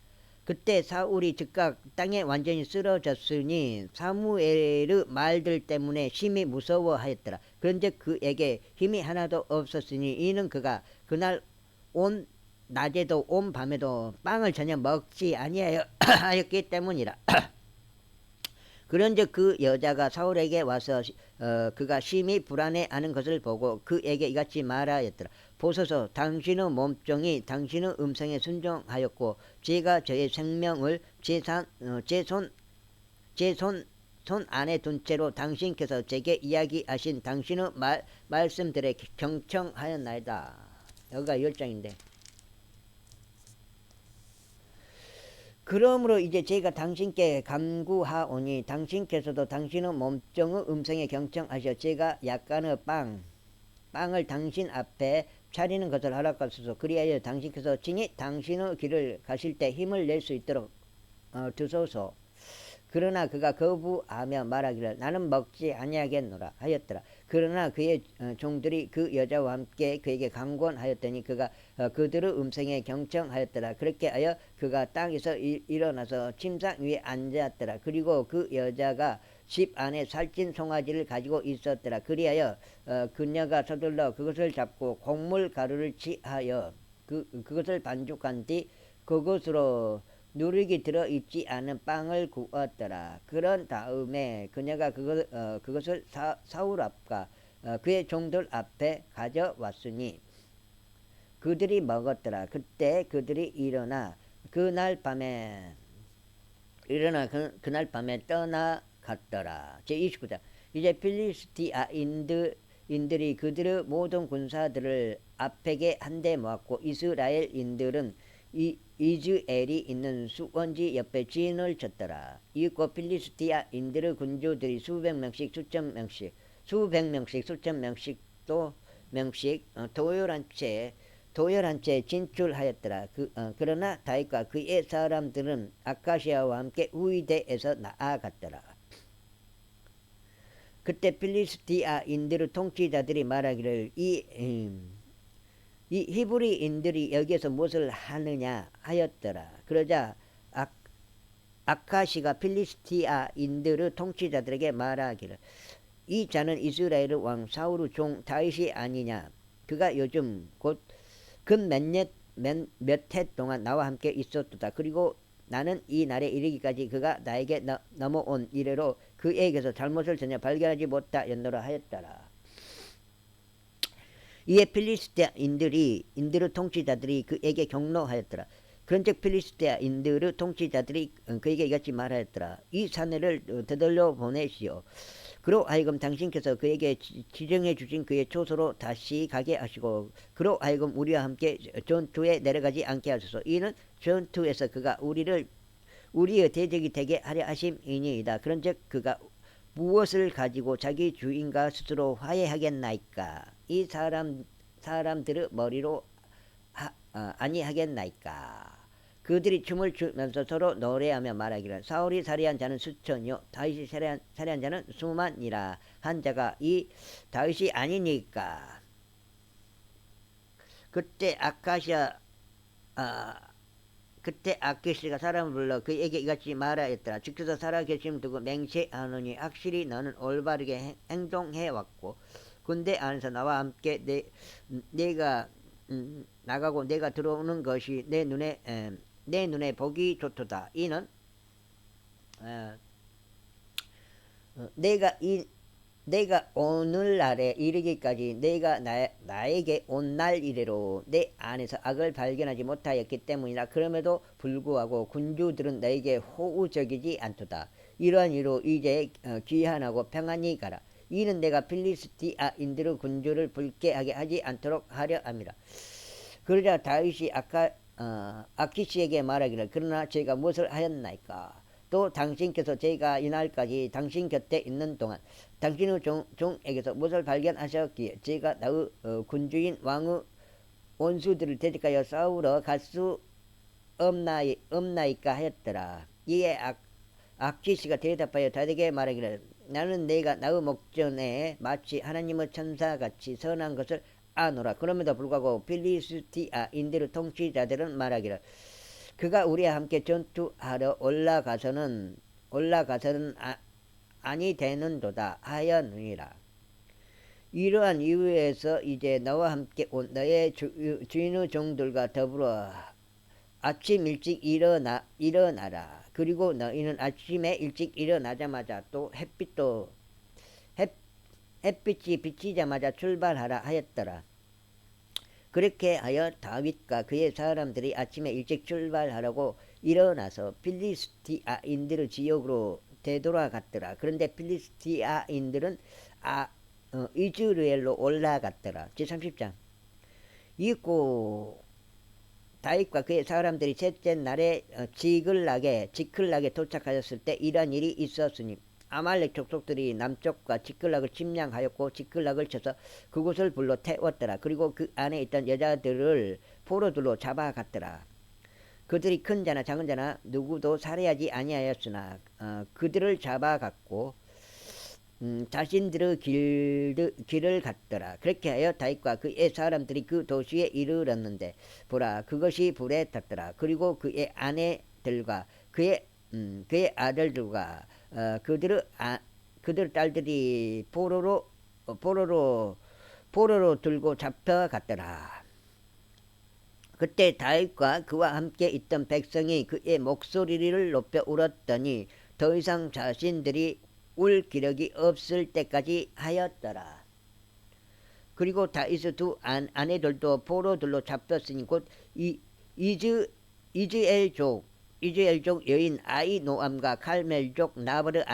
그때 사울이 즉각 땅에 완전히 쓰러졌으니 사무엘의 말들 때문에 심히 무서워하였더라. 그런데 그에게 힘이 하나도 없었으니 이는 그가 그날 온 낮에도 온 밤에도 빵을 전혀 먹지 아니하였기 때문이라. 그런즉 그 여자가 사울에게 와서 그가 심히 불안해하는 것을 보고 그에게 이같이 말하였더라. 보소서 당신의 몸종이 당신의 음성에 순종하였고 제가 저의 생명을 제 손 안에 둔 채로 당신께서 제게 이야기하신 당신의 말씀들에 경청하였나이다. 여기가 10장인데 그러므로 이제 제가 당신께 간구하오니 당신께서도 당신의 몸종의 음성에 경청하셔 제가 약간의 빵을 당신 앞에 차리는 것을 허락하소서. 그리하여 당신께서 친히 당신의 길을 가실 때 힘을 낼 수 있도록 두소서. 그러나 그가 거부하며 말하기를 나는 먹지 아니하겠노라 하였더라. 그러나 그의 종들이 그 여자와 함께 그에게 강권하였더니 그가 그들의 음성에 경청하였더라. 그렇게 하여 그가 땅에서 일어나서 침상 위에 앉았더라. 그리고 그 여자가 집 안에 살찐 송아지를 가지고 있었더라. 그리하여 그녀가 서둘러 그것을 잡고 곡물 가루를 취하여 그것을 반죽한 뒤 그것으로 누룩이 들어있지 않은 빵을 구웠더라. 그런 다음에 그녀가 그것을 사울 앞과 그의 종들 앞에 가져왔으니 그들이 먹었더라. 그때 그들이 일어나 그날 밤에 떠나갔더라. 제29장. 이제 필리스티아인들이 그들의 모든 군사들을 아펙에 한데 모았고 이스라엘인들은 이즈엘이 있는 수원지 옆에 진을 쳤더라. 이윽고 필리스티아인들의 군주들이 수백 명씩 수천 명씩 도열한 채 진출하였더라. 그러나 다윗과 그의 사람들은 아카시아와 함께 우이대에서 나아갔더라. 그때 필리스티아인들의 통치자들이 말하기를 이 히브리인들이 여기에서 무엇을 하느냐 하였더라. 그러자 아카시가 필리스티아인들의 통치자들에게 말하기를 이 자는 이스라엘의 왕 사울의 종 다윗이 아니냐. 그가 요즘 곧 근 몇 해 동안 나와 함께 있었도다. 그리고 나는 이 날에 이르기까지 그가 나에게 넘어온 이래로 그에게서 잘못을 전혀 발견하지 못하였노라 하였더라. 이에 인들의 통치자들이 그에게 경로하였더라. 그런즉 필리스티아인들의 통치자들이 그에게 이같이 말하였더라. 이 사내를 되돌려 보내시오. 그로 하여금 당신께서 그에게 지정해 주신 그의 초소로 다시 가게 하시고 그로 하여금 우리와 함께 전투에 내려가지 않게 하소서. 이는 전투에서 그가 우리의 대적이 되게 하려 하심이니이다. 그런즉 그가 무엇을 가지고 자기 주인과 스스로 화해하겠나이까? 이 사람들의 머리로 아니하겠나이까? 그들이 춤을 추면서 서로 노래하며 말하기를 사울이 살해한 자는 수천이요 다윗이 살해한 자는 수만이라. 한 자가 이 다윗이 그때 아키스가 사람을 불러 그에게 이같이 말하였더라. 주께서 살아계심을 두고 맹세하노니 확실히 너는 올바르게 행동해 왔고 군대 안에서 나와 함께 내가 나가고 내가 들어오는 것이 내 눈에 보기 좋도다. 이는 어, 내가 오늘날에 이르기까지 내가 나에게 온 날 이래로 내 안에서 악을 발견하지 못하였기 때문이라. 그럼에도 불구하고 군주들은 너에게 호우적이지 않도다. 이러한 이로 이제 귀환하고 평안히 가라. 이는 내가 필리스티아인들의 군주를 불쾌하게 하지 않도록 하려 함이라. 그러자 다윗이 아키시에게 말하기를 그러나 제가 무엇을 하였나이까. 또 당신께서 제가 이날까지 당신 곁에 있는 동안 당신의 종에게서 무엇을 발견하셨기에 제가 나의 군주인 왕의 원수들을 대적하여 싸우러 갈 수 없나이까 하였더라. 이에 악기시가 대답하여 다윗에게 말하기를 나는 내가 나의 목전에 마치 하나님의 천사같이 선한 것을 아노라. 그럼에도 불구하고 필리스티아인들의 통치자들은 말하기를 그가 우리와 함께 전투하러 올라가서는 아니 되는도다 하였느니라. 이러한 이유에서 이제 너와 함께 온 너의 주인의 종들과 더불어 아침 일찍 일어나라. 그리고 너희는 아침에 일찍 일어나자마자 또 햇빛이 비치자마자 출발하라 하였더라. 그렇게 하여 다윗과 그의 사람들이 아침에 일찍 출발하라고 일어나서 필리스티아인들의 지역으로 되돌아갔더라. 그런데 필리스티아인들은 이즈르엘로 올라갔더라. 제30장. 이고 다윗과 그의 사람들이 셋째 날에 지클락에 도착하였을 때 이러한 일이 있었으니 아말렉 족속들이 남쪽과 지클락을 침략하였고 지클락을 쳐서 그곳을 불러 태웠더라. 그리고 그 안에 있던 여자들을 포로들로 잡아갔더라. 그들이 큰 자나 작은 자나 누구도 살해하지 아니하였으나 그들을 잡아갔고 자신들의 길을 갔더라. 그렇게 하여 다윗과 그의 사람들이 그 도시에 이르렀는데 보라 그것이 불에 탔더라. 그리고 그의 아내들과 그의 아들들과 그들 딸들이 포로로 들고 잡혀갔더라. 그때 다윗과 그와 함께 있던 백성이 그의 목소리를 높여 울었더니 더 이상 자신들이 울 기력이 없을 때까지 하였더라. 그리고 다윗의 두 아내들도 포로들로 잡혔으니 곧 이즈엘족 여인 아이노암과 칼멜족 나발의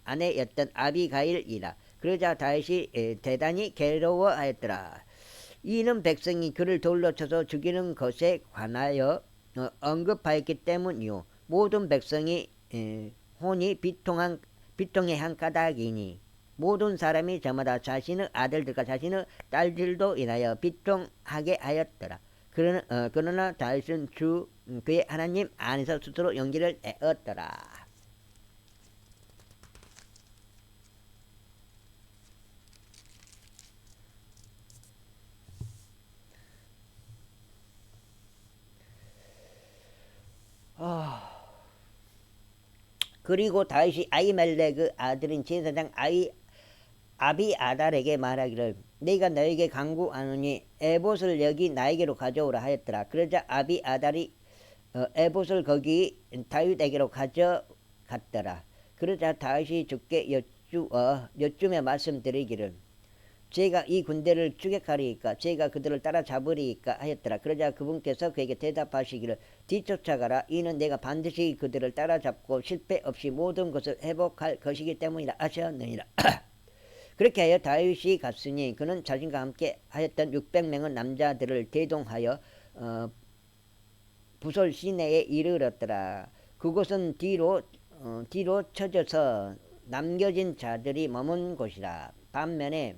아내였던 아비가일이라. 그러자 다윗이 대단히 괴로워하였더라. 이는 백성이 그를 돌로 쳐서 죽이는 것에 관하여 언급하였기 때문이요 모든 백성이 혼이 비통의 한 까닭이니 모든 사람이 저마다 자신의 아들들과 자신의 딸들도 인하여 비통하게 하였더라. 그러나 다윗은 그의 하나님 안에서 스스로 용기를 내었더라. 그리고 다윗이 아히멜렉의 아들인 제사장 아비아달에게 말하기를 내가 너에게 간구하노니 에봇을 여기 나에게로 가져오라 하였더라. 그러자 아비아달이 에봇을 거기 다윗에게로 가져갔더라. 그러자 다윗이 주께 여쭈며 말씀드리기를 제가 이 군대를 추격하리이까 제가 그들을 따라잡으리이까 하였더라. 그러자 그분께서 그에게 대답하시기를 뒤쫓아가라. 이는 내가 반드시 그들을 따라잡고 실패 없이 모든 것을 회복할 것이기 때문이라 하셨느니라. 그렇게 하여 다윗이 갔으니 그는 자신과 함께 하였던 600명의 남자들을 대동하여 부솔 시내에 이르렀더라. 그곳은 뒤로 쳐져서 남겨진 자들이 머문 곳이라. 반면에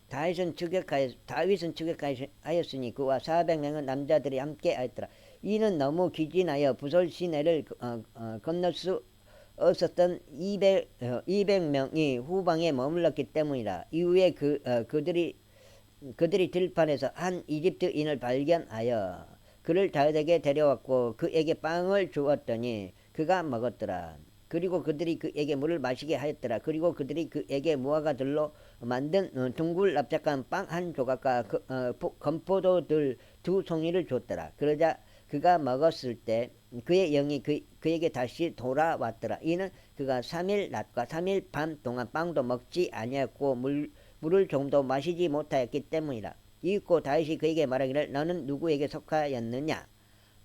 다윗은 추격하였으니 그와 400명의 남자들이 함께 하였더라. 이는 너무 기진하여 부솔 시내를 건널 수 없었던 200명이 후방에 머물렀기 때문이라. 이후에 그들이 들판에서 한 이집트인을 발견하여 그를 다윗에게 데려왔고 그에게 빵을 주었더니 그가 먹었더라. 그리고 그들이 그에게 물을 마시게 하였더라. 그리고 그들이 그에게 무화과들로 만든 둥글 납작한 빵 한 조각과 건포도들 두 송이를 줬더라. 그러자 그가 먹었을 때 그의 영이 그에게 다시 돌아왔더라. 이는 그가 3일 낮과 3일 밤 동안 빵도 먹지 아니하였고 물을 조금도 마시지 못하였기 때문이라. 이윽고 다윗이 그에게 말하기를 너는 누구에게 속하였느냐?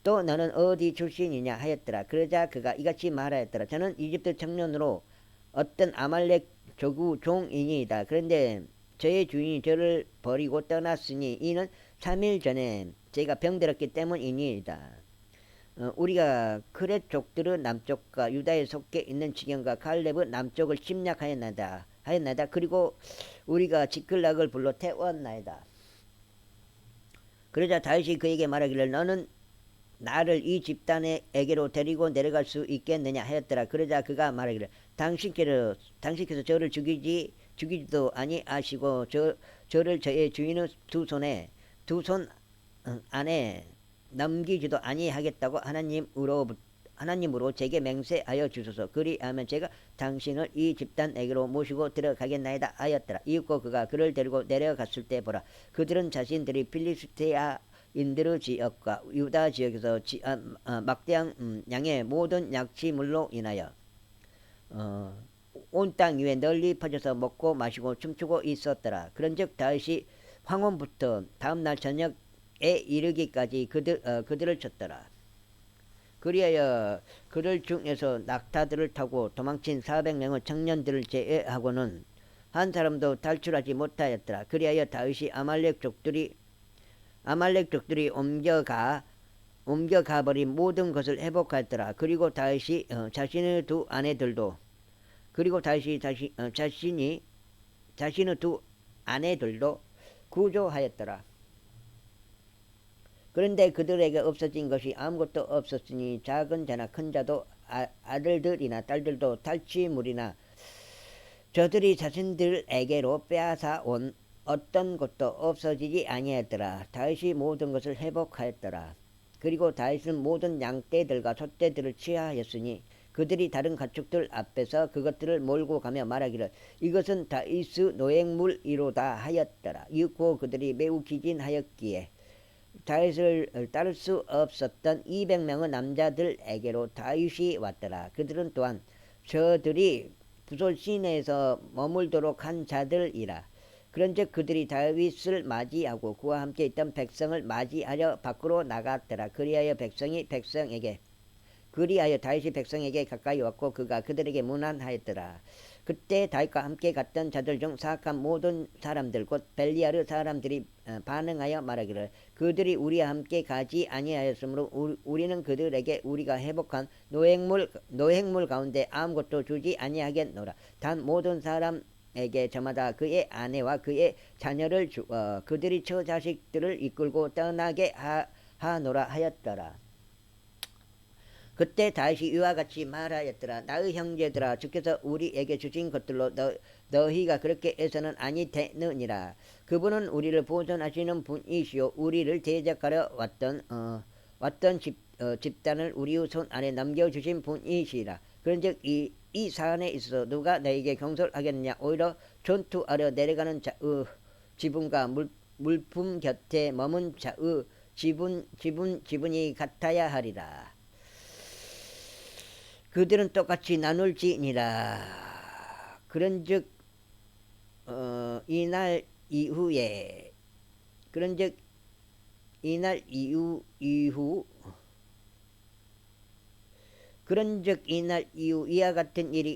또 너는 어디 출신이냐 하였더라. 그러자 그가 이같이 말하였더라. 저는 이집트 청년으로 어떤 아말렉 조구 종이니이다. 그런데 저의 주인이 저를 버리고 떠났으니 이는 3일 전에 제가 병들었기 때문이니이다. 우리가 크렛 족들은 남쪽과 유다에 속해 있는 지경과 갈렙은 남쪽을 침략하였나이다. 그리고 우리가 지클락을 불러 태웠나이다. 그러자 다윗이 그에게 말하기를 너는 나를 이 집단에게로 데리고 내려갈 수 있겠느냐 하였더라. 그러자 그가 말하기를 당신께서 저를 죽이지도 아니하시고 저를 저의 주인의 두 손 안에 넘기지도 아니하겠다고 하나님으로 제게 맹세하여 주소서. 그리하면 제가 당신을 이 집단에게로 모시고 들어가겠나이다 하였더라. 이윽고 그가 그를 데리고 내려갔을 때 보라, 그들은 자신들이 필리스티아 인드르 지역과 유다 지역에서 막대한 양의 모든 약취물로 인하여 온 땅 위에 널리 퍼져서 먹고 마시고 춤추고 있었더라. 그런즉 다윗이 황혼부터 다음날 저녁에 이르기까지 그들을 쳤더라. 그리하여 그들 중에서 낙타들을 타고 도망친 400명의 청년들을 제외하고는 한 사람도 탈출하지 못하였더라. 그리하여 다윗이 아말렉 족들이 옮겨가 버린 모든 것을 회복하였더라. 그리고 다윗이 자신의 두 아내들도 구조하였더라. 그런데 그들에게 없어진 것이 아무것도 없었으니 작은 자나 큰 자도 아들들이나 딸들도 탈취물이나 저들이 자신들에게로 빼앗아 온 어떤 것도 없어지지 아니하였더라. 다윗이 모든 것을 회복하였더라. 그리고 다윗은 모든 양떼들과 소떼들을 취하였으니 그들이 다른 가축들 앞에서 그것들을 몰고 가며 말하기를 이것은 다윗의 노획물이로다 하였더라. 이윽고 그들이 매우 기진하였기에 다윗을 따를 수 없었던 200명의 남자들에게로 다윗이 왔더라. 그들은 또한 저들이 부솔 시내에서 머물도록 한 자들이라. 그런즉 그들이 다윗을 맞이하고 그와 함께 있던 백성을 맞이하려 밖으로 나갔더라. 그리하여 다윗이 백성에게 가까이 왔고 그가 그들에게 문안하였더라. 그때 다윗과 함께 갔던 자들 중 사악한 모든 사람들 곧 벨리아르 사람들이 반응하여 말하기를 그들이 우리와 함께 가지 아니하였으므로 우리는 그들에게 우리가 회복한 노획물 가운데 아무것도 주지 아니하겠노라. 단 모든 사람에게 저마다 그의 아내와 그의 자녀를 주어 그들이 처 자식들을 이끌고 떠나게 하노라 하였더라. 그때 다윗이 이와 같이 말하였더라. 나의 형제들아, 주께서 우리에게 주신 것들로 너희가 그렇게 해서는 아니 되느니라. 그분은 우리를 보존하시는 분이시요 우리를 대적하려 왔던 집단을 우리의 손 안에 넘겨주신 분이시라. 그런즉 이 사안에 있어서 누가 너에게 경솔하겠느냐? 오히려 전투하려 내려가는 자의 지분과 물품 곁에 머문 자의 지분이 같아야 하리라. 그들은 똑같이 나눌지니라. 그런즉 이날 이후 이와 같은 일이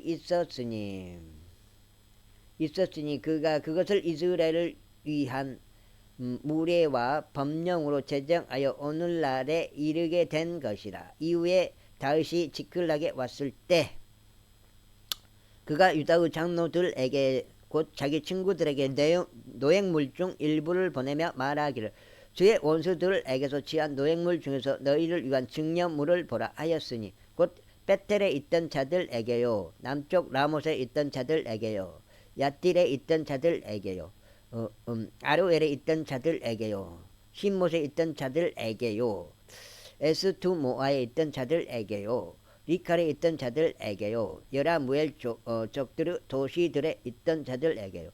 있었으니 그가 그것을 이스라엘을 위한 무례와 법령으로 제정하여 오늘날에 이르게 된 것이라. 이후에 다윗이 지클락에 왔을 때 그가 유다의 장로들에게 곧 자기 친구들에게 노획물 중 일부를 보내며 말하기를 주의 원수들에게서 취한 노획물 중에서 너희를 위한 증여물을 보라 하였으니 곧 베텔에 있던 자들에게요, 남쪽 라못에 있던 자들에게요, 야딜에 있던 자들에게요, 아로엘에 있던 자들에게요, 신못에 있던 자들에게요, 에스투 모아에 있던 자들에게요. 리칼에 있던 자들에게요. 여라무엘 족들 도시들에 있던 자들에게요.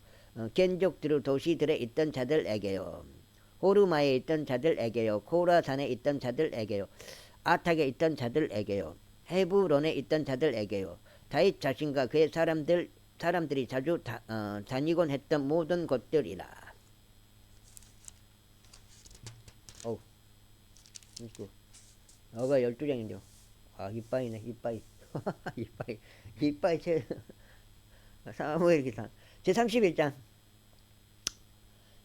겐족들 도시들에 있던 자들에게요. 호르마에 있던 자들에게요. 코라산에 있던 자들에게요. 아탁에 있던 자들에게요. 헤브론에 있던 자들에게요. 다윗 자신과 그의 사람들이 자주 다니곤 했던 모든 곳들이라. 어우, 어가 12장인데요. 아, 이빠이네, 이빠이. 이빠이, 이빠이, 사무엘기상. 제31장.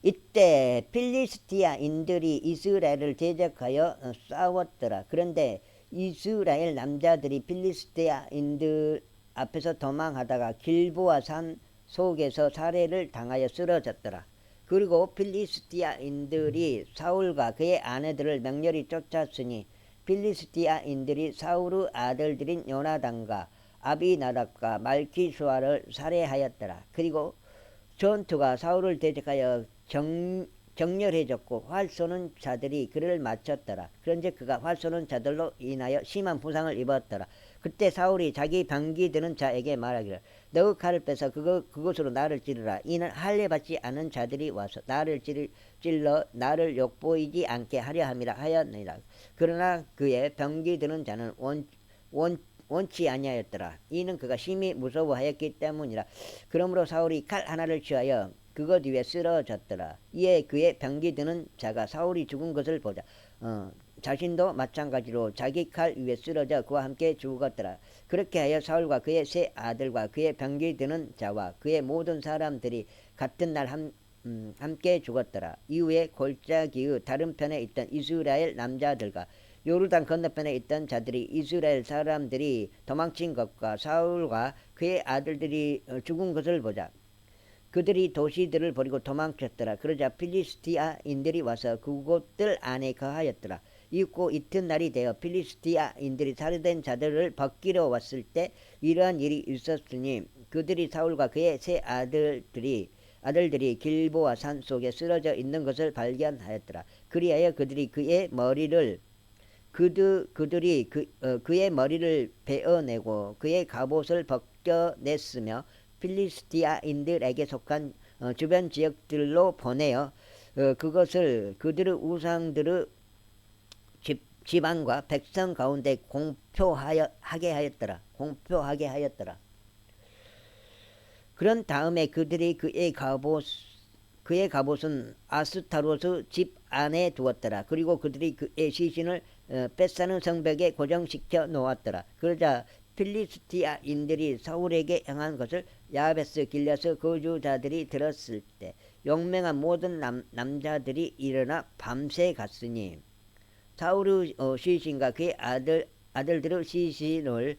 이때 필리스티아인들이 이스라엘을 대적하여 싸웠더라. 그런데 이스라엘 남자들이 필리스티아인들 앞에서 도망하다가 길보아 산 속에서 살해를 당하여 쓰러졌더라. 그리고 필리스티아인들이 사울과 그의 아내들을 맹렬히 쫓았으니 필리스티아인들이 사울의 아들들인 요나단과 아비나답과 말기수아를 살해하였더라. 그리고 전투가 사울을 대적하여 격렬해졌고 활 쏘는 자들이 그를 맞췄더라. 그런즉 그가 활 쏘는 자들로 인하여 심한 부상을 입었더라. 그때 사울이 자기 병기 드는 자에게 말하기를 너의 칼을 빼서 그것으로 나를 찌르라. 이는 할례 받지 않은 자들이 와서 나를 찔러 나를 욕보이지 않게 하려 함이라 하였느니라. 그러나 그의 병기 드는 자는 원치 아니하였더라. 이는 그가 심히 무서워하였기 때문이라. 그러므로 사울이 칼 하나를 취하여 그것 위에 쓰러졌더라. 이에 그의 병기 드는 자가 사울이 죽은 것을 보자 자신도 마찬가지로 자기 칼 위에 쓰러져 그와 함께 죽었더라. 그렇게 하여 사울과 그의 세 아들과 그의 병기 드는 자와 그의 모든 사람들이 같은 날 함께 죽었더라. 이후에 골짜기의 다른 편에 있던 이스라엘 남자들과 요르단 건너편에 있던 자들이 이스라엘 사람들이 도망친 것과 사울과 그의 아들들이 죽은 것을 보자 그들이 도시들을 버리고 도망쳤더라. 그러자 필리스티아인들이 와서 그곳들 안에 거하였더라. 이윽고 이튿날이 되어 필리스티아인들이 살해된 자들을 벗기려 왔을 때 이러한 일이 있었으니 그들이 사울과 그의 세 아들들이 길보아 산 속에 쓰러져 있는 것을 발견하였더라. 그리하여 그들이 그의 머리를 베어내고 그의 갑옷을 벗겨냈으며 필리스티아인들에게 속한 주변 지역들로 보내어 그것을 그들의 우상들의 지방과 백성 가운데 공표하게 하였더라. 그런 다음에 그들이 그의 갑옷은 아스타로스 집 안에 두었더라. 그리고 그들이 그의 시신을 벳사는 성벽에 고정시켜 놓았더라. 그러자 필리스티아인들이 사울에게 향한 것을 야베스 길랴스 거주자들이 들었을 때 용맹한 모든 남자들이 일어나 밤새 갔으니 사울의 시신과 그의 아들들의 시신을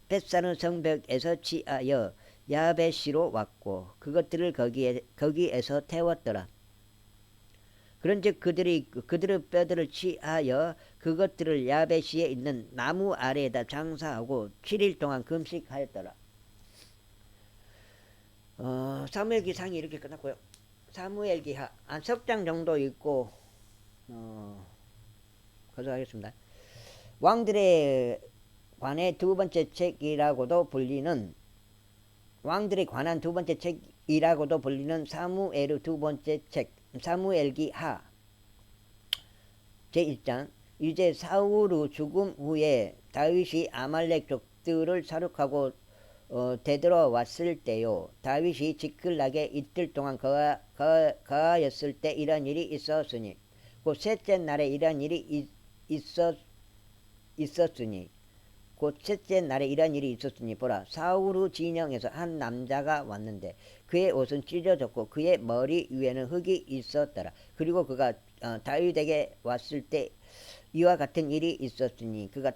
벳사는 성벽에서 취하여 야베시로 왔고 그것들을 거기에서 태웠더라. 그런즉 그들의 뼈들을 취하여 그것들을 야베시에 있는 나무 아래에다 장사하고 7일 동안 금식하였더라. 사무엘기상이 이렇게 끝났고요. 사무엘기하 한 석 장 정도 있고 거듭하겠습니다. 왕들에 관한 두 번째 책이라고도 불리는 사무엘의 두 번째 책 사무엘기하 제1장. 이제 사울의 죽음 후에 다윗이 아말렉 족들을 사륙하고 되돌아왔을 때요. 다윗이 지클락에 이틀 동안 거하였을 때 이런 일이 있었으니 곧 셋째 날에 이런 일이 있었으니 보라 사울의 진영에서 한 남자가 왔는데 그의 옷은 찢어졌고 그의 머리 위에는 흙이 있었더라. 그리고 그가 다윗에게 왔을 때 이와 같은 일이 있었으니 그가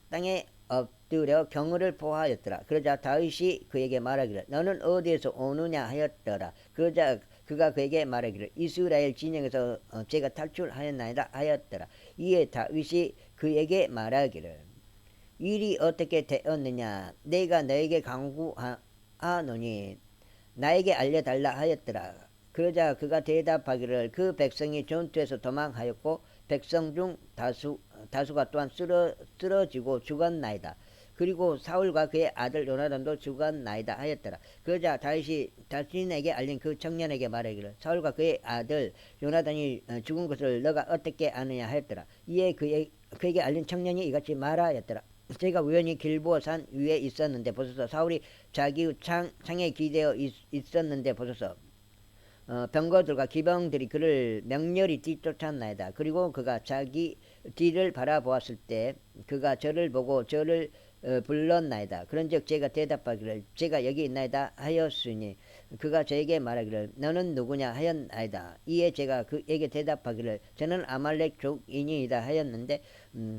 땅에 엎드려 경의를 포하였더라. 그러자 다윗이 그에게 말하기를 너는 어디에서 오느냐 하였더라. 그러자 그가 그에게 말하기를 이스라엘 진영에서 제가 탈출하였나이다 하였더라. 이에 다윗이 그에게 말하기를 일이 어떻게 되었느냐 내가 너에게 강구하노니 나에게 알려달라 하였더라. 그러자 그가 대답하기를 그 백성이 전투에서 도망하였고 백성 중 다수가 또한 쓰러지고 죽었나이다. 그리고 사울과 그의 아들 요나단도 죽었나이다 하였더라. 그러자 다윗이 자신에게 알린 그 청년에게 말하기를 사울과 그의 아들 요나단이 죽은 것을 너가 어떻게 아느냐 하였더라. 이에 그에게 알린 청년이 이같이 말하였더라. 제가 우연히 길보아 산 위에 있었는데 보소서. 사울이 자기 창에 기대어 있었는데 보소서. 병거들과 기병들이 그를 맹렬히 뒤쫓았나이다. 그리고 그가 자기 뒤를 바라보았을 때 그가 저를 보고 저를 불렀나이다. 그런즉 제가 대답하기를 제가 여기 있나이다 하였으니 그가 저에게 말하기를 너는 누구냐 하였나이다. 이에 제가 그에게 대답하기를 저는 아말렉 족이니이다 하였는데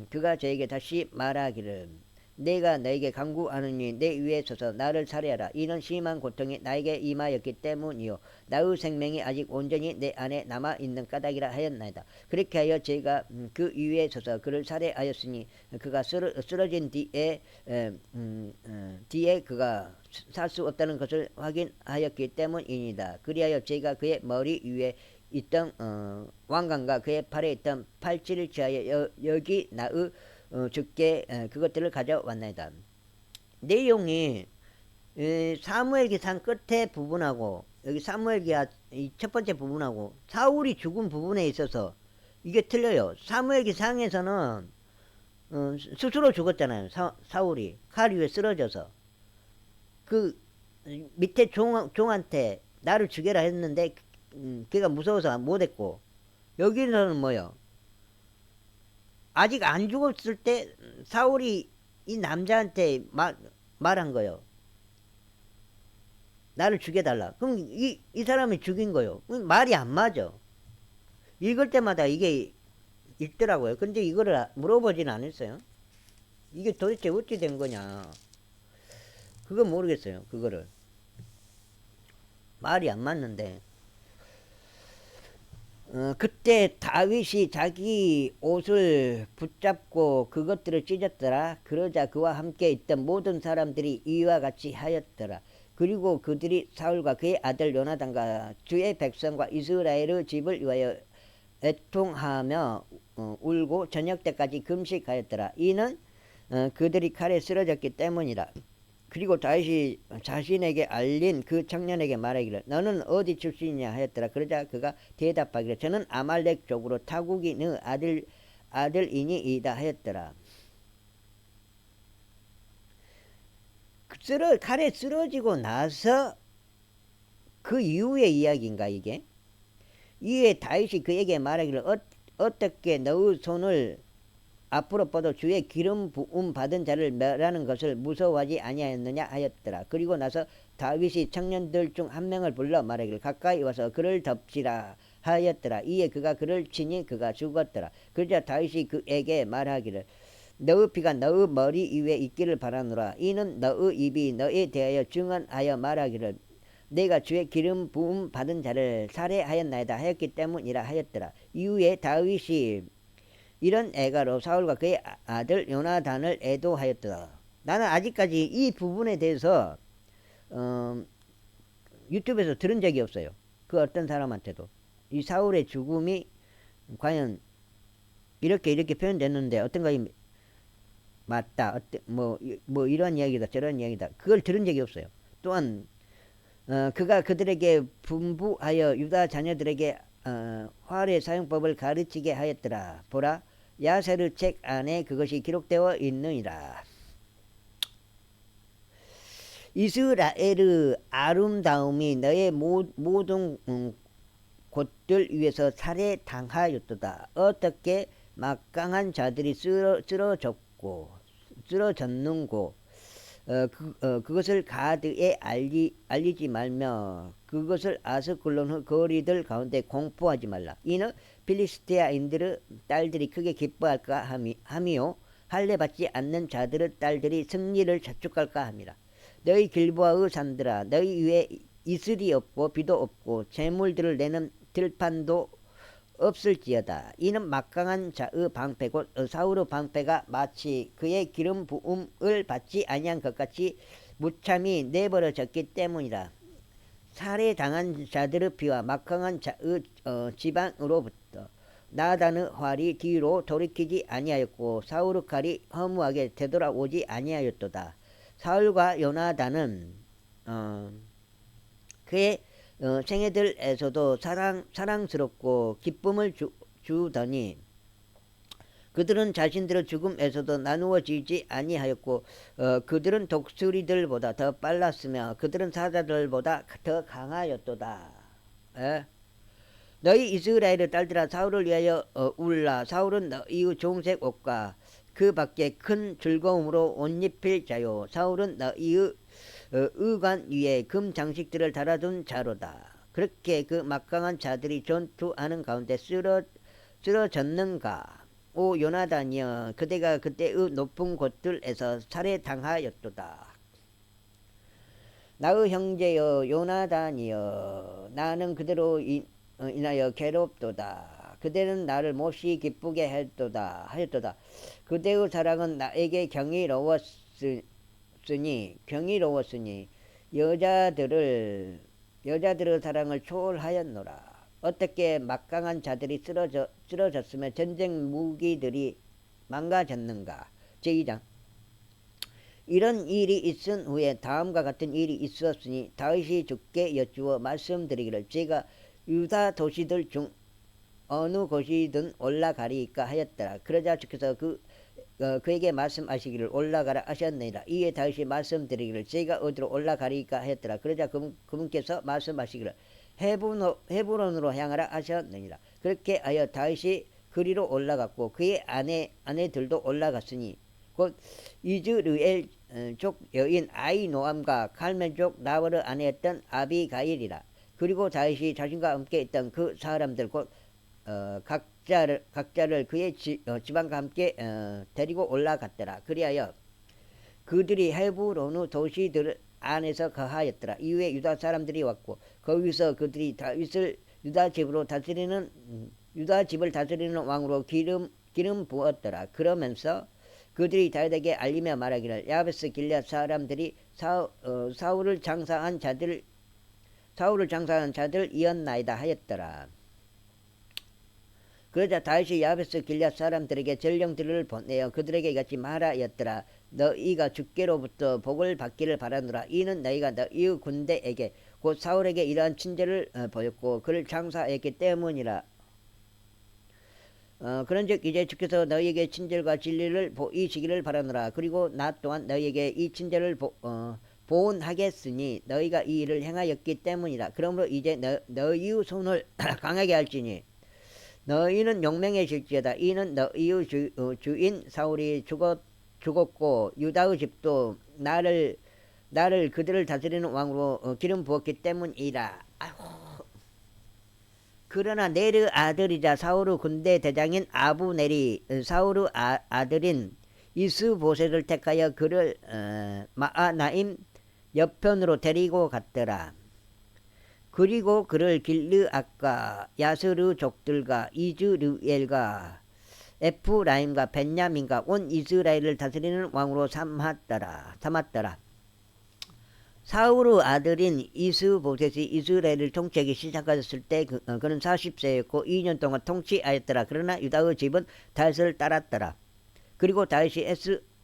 그가 저에게 다시 말하기를 내가 너에게 간구하느니 내 위에 서서 나를 살해하라. 이는 심한 고통이 나에게 임하였기 때문이요 나의 생명이 아직 온전히 내 안에 남아있는 까닭이라 하였나이다. 그렇게 하여 제가 그 위에 서서 그를 살해하였으니 그가 쓰러진 뒤에 그가 살 수 없다는 것을 확인하였기 때문이니다. 그리하여 제가 그의 머리 위에 있던 왕관과 그의 팔에 있던 팔찌를 취하여 여기 나의 주께 그것들을 가져왔나이다. 내용이 사무엘기상 끝에 부분하고 여기 사무엘기하 첫 번째 부분하고 사울이 죽은 부분에 있어서 이게 틀려요. 사무엘기상에서는 스스로 죽었잖아요. 사울이 칼 위에 쓰러져서 그 밑에 종한테 나를 죽여라 했는데 걔가 무서워서 못했고 여기서는 뭐요? 아직 안 죽었을 때 사울이 이 남자한테 말한 거요. 나를 죽여달라. 그럼 이 사람이 죽인 거요. 말이 안 맞아. 읽을 때마다 이게 있더라고요. 근데 이거를 물어보진 않았어요. 이게 도대체 어찌 된 거냐. 그거 모르겠어요. 그거를. 말이 안 맞는데. 그때 다윗이 자기 옷을 붙잡고 그것들을 찢었더라. 그러자 그와 함께 있던 모든 사람들이 이와 같이 하였더라. 그리고 그들이 사울과 그의 아들 요나단과 주의 백성과 이스라엘의 집을 위하여 애통하며 울고 저녁 때까지 금식하였더라. 이는 그들이 칼에 쓰러졌기 때문이라. 그리고 다윗이 자신에게 알린 그 청년에게 말하기를 너는 어디 출신이냐 하였더라. 그러자 그가 대답하기를 저는 아말렉 족으로 타국이 너 아들이니이다 하였더라. 칼에 쓰러지고 나서 그 이후의 이야기인가 이게? 이에 다윗이 그에게 말하기를 어떻게 너의 손을 앞으로 뻗어 주의 기름 부음 받은 자를 멸하는 것을 무서워하지 아니하였느냐 하였더라. 그리고 나서 다윗이 청년들 중 한 명을 불러 말하기를 가까이 와서 그를 덮치라 하였더라. 이에 그가 그를 치니 그가 죽었더라. 그러자 다윗이 그에게 말하기를 너의 피가 너의 머리 위에 있기를 바라노라. 이는 너의 입이 너에 대하여 증언하여 말하기를 내가 주의 기름 부음 받은 자를 살해하였나이다 하였기 때문이라 하였더라. 이후에 다윗이 이런 애가로 사울과 그의 아들 요나단을 애도하였더라. 나는 아직까지 이 부분에 대해서 유튜브에서 들은 적이 없어요. 그 어떤 사람한테도. 이 사울의 죽음이 과연 이렇게 표현됐는데 어떤가 맞다. 뭐 이런 이야기다 저런 이야기다. 그걸 들은 적이 없어요. 또한 그가 그들에게 분부하여 유다 자녀들에게 활의 사용법을 가르치게 하였더라. 보라 야세르 책 안에 그것이 기록되어 있느니라. 이스라엘의 아름다움이 너의 모든 곳들 위에서 살해당하였도다. 어떻게 막강한 자들이 쓰러졌는고 그것을 가드에 알리지 말며 그것을 아스클론의 거리들 가운데 공포하지 말라. 이는 필리스티아인들의 딸들이 크게 기뻐할까 함이요 할례받지 않는 자들의 딸들이 승리를 자축할까 함이라. 너희 길보아의 산들아 너희 위에 이슬이 없고 비도 없고 재물들을 내는 들판도 없을지어다. 이는 막강한 자의 방패 곧 사울의 방패가 마치 그의 기름 부음을 받지 아니한 것 같이 무참히 내버려졌기 때문이라. 살해당한 자들의 피와 막강한 자의 지방으로부터 나단의 활이 뒤로 돌이키지 아니하였고 사울의 칼이 허무하게 되돌아오지 아니하였도다. 사울과 요나단은 그의 생애들에서도 사랑스럽고 기쁨을 주더니 그들은 자신들의 죽음에서도 나누어지지 아니하였고 그들은 독수리들보다 더 빨랐으며 그들은 사자들보다 더 강하였도다. 에? 너희 이스라엘의 딸들아 사울을 위하여 울라. 사울은 너희의 종색 옷과 그 밖에 큰 즐거움으로 옷 입힐 자요. 사울은 너희의 의관 위에 금 장식들을 달아둔 자로다. 그렇게 그 막강한 자들이 전투하는 가운데 쓰러졌는가. 오 요나단이여 그대가 그때의 높은 곳들에서 살해당하였도다. 나의 형제여 요나단이여 나는 그대로 인하여 괴롭도다. 그대는 나를 몹시 기쁘게 하였도다. 그대의 사랑은 나에게 경이로웠으니 여자들의 사랑을 초월하였노라. 어떻게 막강한 자들이 쓰러졌으며 전쟁 무기들이 망가졌는가. 제2장 이런 일이 있은 후에 다음과 같은 일이 있었으니 다윗이 주께 여쭈어 말씀드리기를 제가 유다 도시들 중 어느 곳이든 올라가리까 하였더라. 그러자 주께서 그에게 말씀하시기를 올라가라 하셨느니라. 이에 다윗이 말씀드리기를 제가 어디로 올라가리까 하였더라. 그러자 그분께서 말씀하시기를 헤브론으로 향하라 하셨느니라. 그렇게 하여 다윗이 그리로 올라갔고 그의 아내들도 올라갔으니 곧 이즈르엘 족 여인 아이노암과 갈멜족 나발의 아내였던 아비가일이라. 그리고 다윗이 자신과 함께 있던 그 사람들 곧 각자를 그의 지방과 함께 데리고 올라갔더라. 그리하여 그들이 헤브론의 도시들 안에서 거하였더라. 이후에 유다 사람들이 왔고 거기서 그들이 다윗을 유다 집을 다스리는 왕으로 기름 부었더라. 그러면서 그들이 다윗에게 알리며 말하기를 야베스 길앗 사람들이 사울을 장사한 자들이었나이다 하였더라. 그러자 다윗이 야베스 길앗 사람들에게 전령들을 보내어 그들에게 이같이 말하였더라. 너희가 주께로부터 복을 받기를 바라노라. 이는 너희가 너희의 군대에게 곧 사울에게 이러한 친절을 보였고 그를 장사했기 때문이라. 그런즉 이제 주께서 너희에게 친절과 진리를 보이시기를 바라노라. 그리고 나 또한 너희에게 이 친절을 보온하겠으니 너희가 이 일을 행하였기 때문이라. 그러므로 이제 너희의 손을 강하게 할지니 너희는 용맹해질지어다. 이는 너희의 주인 사울이 죽었고 유다의 집도 나를 그들을 다스리는 왕으로 기름 부었기 때문이라. 아이고. 그러나 네르 아들이자 사울의 군대 대장인 아브넬이 사울의 아들인 이스보셋을 택하여 그를 마아나임 옆편으로 데리고 갔더라. 그리고 그를 길르앗과 야스르 족들과 이즈르엘과 에프라임과 벤야민과 온 이스라엘을 다스리는 왕으로 삼았더라. 사울의 아들인 이스보셋이 이스라엘을 통치하기 시작하였을 때 그는 40세였고 2년 동안 통치하였더라. 그러나 유다의 집은 다윗을 따랐더라. 그리고 다윗이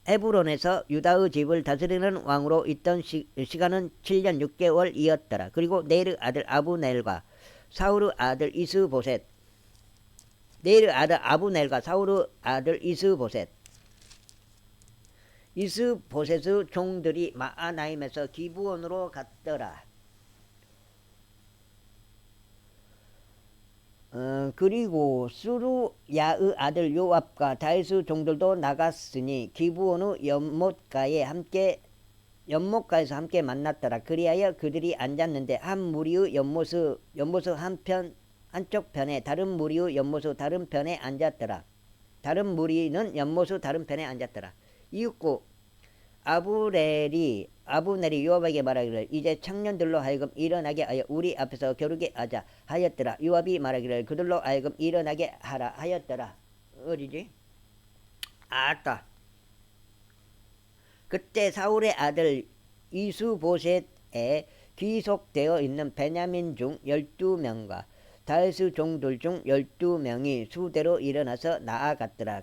헤브론에서 유다의 집을 다스리는 왕으로 있던 시간은 7년 6개월이었더라. 그리고 네르 아들 아브넬과 사울의 아들 사울의 아들 이스보셋의 종들이 마아나임에서 기브온으로 갔더라. 그리고 수루야의 아들 요압과 다윗의 종들도 나갔으니 기브온의 연못가에서 함께 만났더라. 그리하여 그들이 앉았는데 한 무리의 연못의 한쪽 편에 다른 무리의 연못의 다른 편에 앉았더라. 다른 무리는 연못의 다른 편에 앉았더라. 이윽고 아브넬이 요압에게 말하기를 이제 청년들로 하여금 일어나게 하여 우리 앞에서 겨루게 하자 하였더라. 요압이 말하기를 그들로 하여금 일어나게 하라 하였더라. 어디지? 아따. 그때 사울의 아들 이스보셋에 귀속되어 있는 베냐민 중 12명과 다윗의 종들 중 12명이 수대로 일어나서 나아갔더라.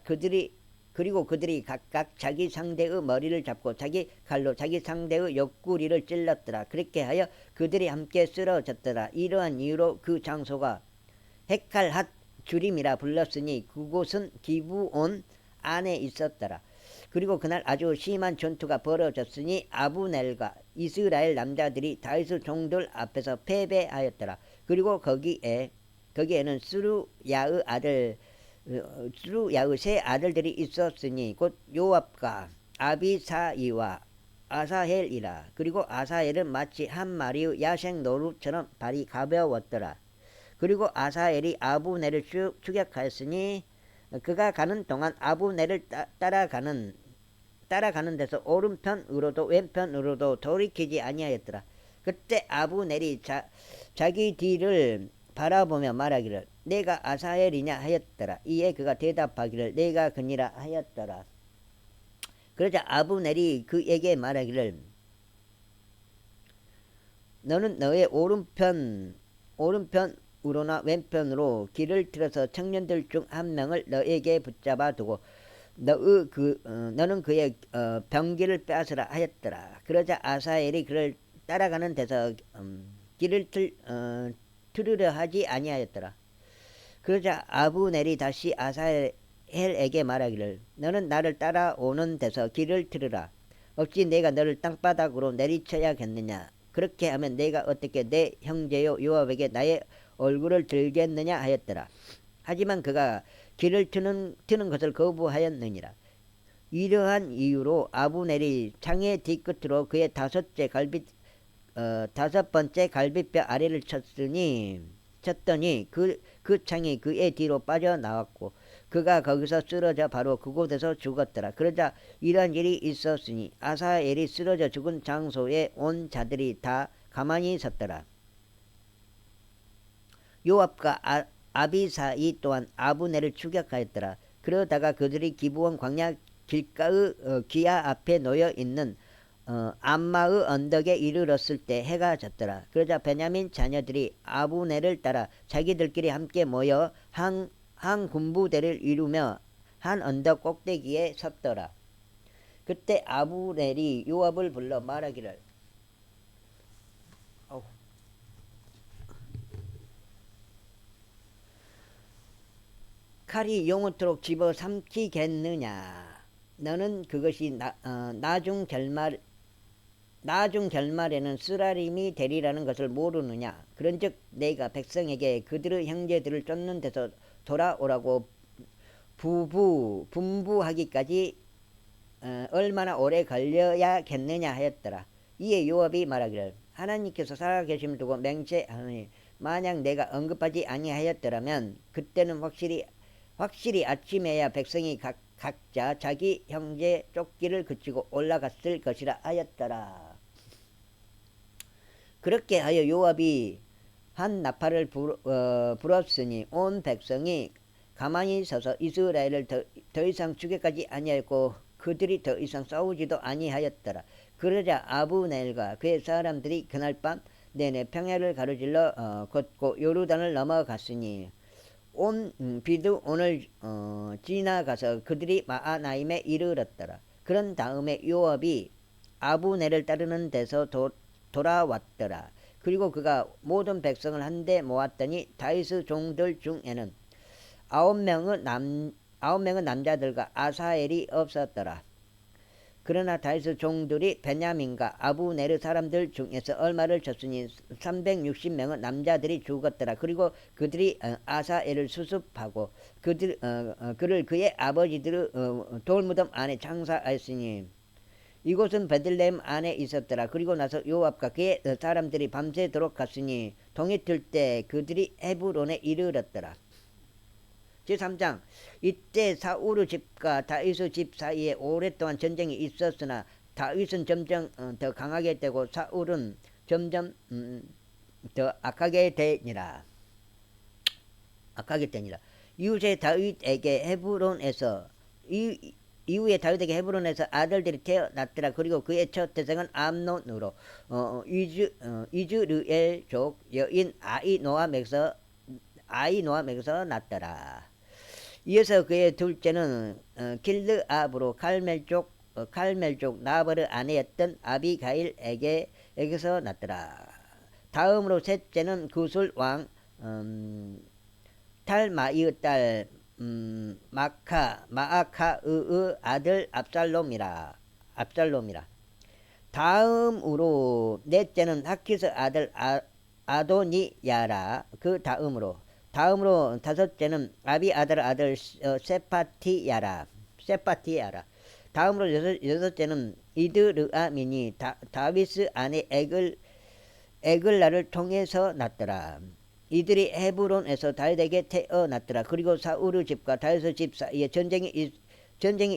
그리고 그들이 각각 자기 상대의 머리를 잡고 자기 칼로 자기 상대의 옆구리를 찔렀더라. 그렇게 하여 그들이 함께 쓰러졌더라. 이러한 이유로 그 장소가 헤칼핫 주림이라 불렀으니 그곳은 기브온 안에 있었더라. 그리고 그날 아주 심한 전투가 벌어졌으니 아브넬과 이스라엘 남자들이 다윗의 종들 앞에서 패배하였더라. 그리고 거기에는 스루야의 세 아들들이 있었으니 곧 요압과 아비사이와 아사헬이라. 그리고 아사헬은 마치 한 마리의 야생 노루처럼 발이 가벼웠더라. 그리고 아사헬이 아브넬을 추격하였으니 그가 가는 동안 아브넬을 따라가는 데서 오른편으로도 왼편으로도 돌이키지 아니하였더라. 그때 아브넬이 자기 뒤를 바라보며 말하기를 내가 아사헬이냐 하였더라. 이에 그가 대답하기를 내가 그니라 하였더라. 그러자 아브넬이 그에게 말하기를 너는 너의 오른편으로나 왼편으로 길을 틀어서 청년들 중 한 명을 너에게 붙잡아 두고 너는 그의 병기를 빼앗으라 하였더라. 그러자 아사헬이 그를 따라가는 데서 길을 틀으려 하지 아니하였더라. 그러자 아브넬이 다시 아사헬에게 말하기를 너는 나를 따라오는 데서 길을 틀으라. 어찌 내가 너를 땅바닥으로 내리쳐야겠느냐. 그렇게 하면 내가 어떻게 내 형제요 요압에게 나의 얼굴을 들겠느냐 하였더라. 하지만 그가 길을 트는 것을 거부하였느니라. 이러한 이유로 아브넬이 창의 뒤끝으로 그의 다섯 번째 갈비뼈 아래를 쳤더니 그 창이 그의 뒤로 빠져나왔고 그가 거기서 쓰러져 바로 그곳에서 죽었더라. 그러자 이러한 일이 있었으니 아사엘이 쓰러져 죽은 장소에 온 자들이 다 가만히 섰더라. 요압과 아비사이 또한 아브넬을 추격하였더라. 그러다가 그들이 기브온 광야 길가의 기아 앞에 놓여 있는 암마의 언덕에 이르렀을 때 해가 졌더라. 그러자 베냐민 자녀들이 아브넬을 따라 자기들끼리 함께 모여 한 군부대를 이루며 한 언덕 꼭대기에 섰더라. 그때 아브넬이 요압을 불러 말하기를 칼이 영원토록 집어삼키겠느냐. 너는 그것이 나중 결말에는 쓰라림이 되리라는 것을 모르느냐. 그런즉 내가 백성에게 그들의 형제들을 쫓는 데서 돌아오라고 분부하기까지 얼마나 오래 걸려야겠느냐 하였더라. 이에 요압이 말하기를 하나님께서 살아계심을 두고 맹세하노니 만약 내가 언급하지 아니하였더라면 그때는 확실히 아침에야 백성이 각자 자기 형제 쫓기를 그치고 올라갔을 것이라 하였더라. 그렇게 하여 요압이 한 나팔을 불었으니 온 백성이 가만히 서서 이스라엘을 더 이상 죽여가지 아니하였고 그들이 더 이상 싸우지도 아니하였더라. 그러자 아브넬과 그의 사람들이 그날 밤 내내 평야를 가로질러 걷고 요르단을 넘어갔으니 온 비두온을 지나가서 그들이 마하나임에 이르렀더라. 그런 다음에 요압이 아브넬을 따르는 데서 돌아왔더라. 그리고 그가 모든 백성을 한데 모았더니 다윗의 종들 중에는 9명의 남자들과 아사엘이 없었더라. 그러나 다윗의 종들이 베냐민과 아브넬의 사람들 중에서 얼마를 쳤으니 360명의 남자들이 죽었더라. 그리고 그들이 아사엘을 수습하고 그를 그의 아버지들의 돌무덤 안에 장사하였으니 이곳은 베들레헴 안에 있었더라. 그리고 나서 요압과 그의 사람들이 밤새도록 갔으니 동이 뜰 때 그들이 헤브론에 이르렀더라. 제3장 이때 사울의 집과 다윗의 집 사이에 오랫동안 전쟁이 있었으나 다윗은 점점 더 강하게 되고 사울은 점점 더 악하게 되니라. 이후에 다윗에게 헤브론에서 아들들이 태어났더라. 그리고 그의 첫 태생은 암논으로 이즈르엘 족 여인 아히노암에서 아이노함에게서 났더라. 이어서 그의 둘째는 길르압으로 칼멜족 나버르 아내였던 아비가일에게서 났더라. 다음으로 셋째는 구술 왕 탈마이의 딸 마아카의 아들 압살롬이라. 다음으로 넷째는 하키스 아들 아도니야라. 그 다음으로 다섯째는 아비 아들 세파티야라. 다음으로 여섯째는 이드르아민이 다윗의 아내 에글라를 통해서 났더라. 이들이 헤브론에서 다윗에게 태어났더라. 그리고 사울의 집과 다윗의 집 사이에 전쟁이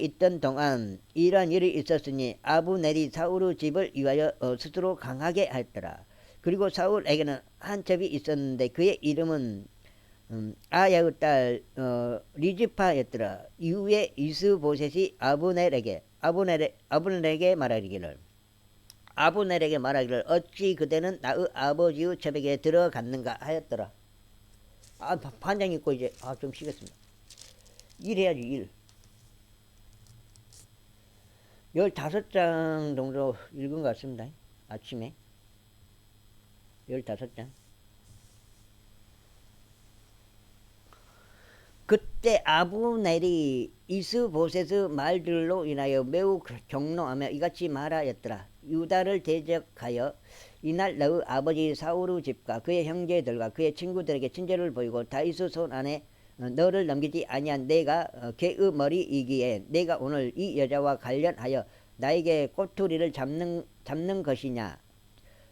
있던 동안 이러한 일이 있었으니 아브넬이 사울의 집을 위하여 스스로 강하게 했더라. 그리고 사울에게는 한 첩이 있었는데 그의 이름은 아야의 딸 리즈파였더라. 이후에 이스보셋이 아브넬에게 말하기를 어찌 그대는 나의 아버지의 첩에게 들어갔는가 하였더라. 반장 있고 이제 좀 쉬겠습니다. 일해야지 일. 15장 정도 읽은 것 같습니다. 아침에 15장. 그때 아브넬이 이스보셋의 말들로 인하여 매우 경노하며 이같이 말하였더라. 유다를 대적하여 이날 너의 아버지 사울의 집과 그의 형제들과 그의 친구들에게 친절을 보이고 다윗의 손 안에 너를 넘기지 아니한 내가 개의 머리이기에 내가 오늘 이 여자와 관련하여 나에게 꼬투리를 잡는 것이냐.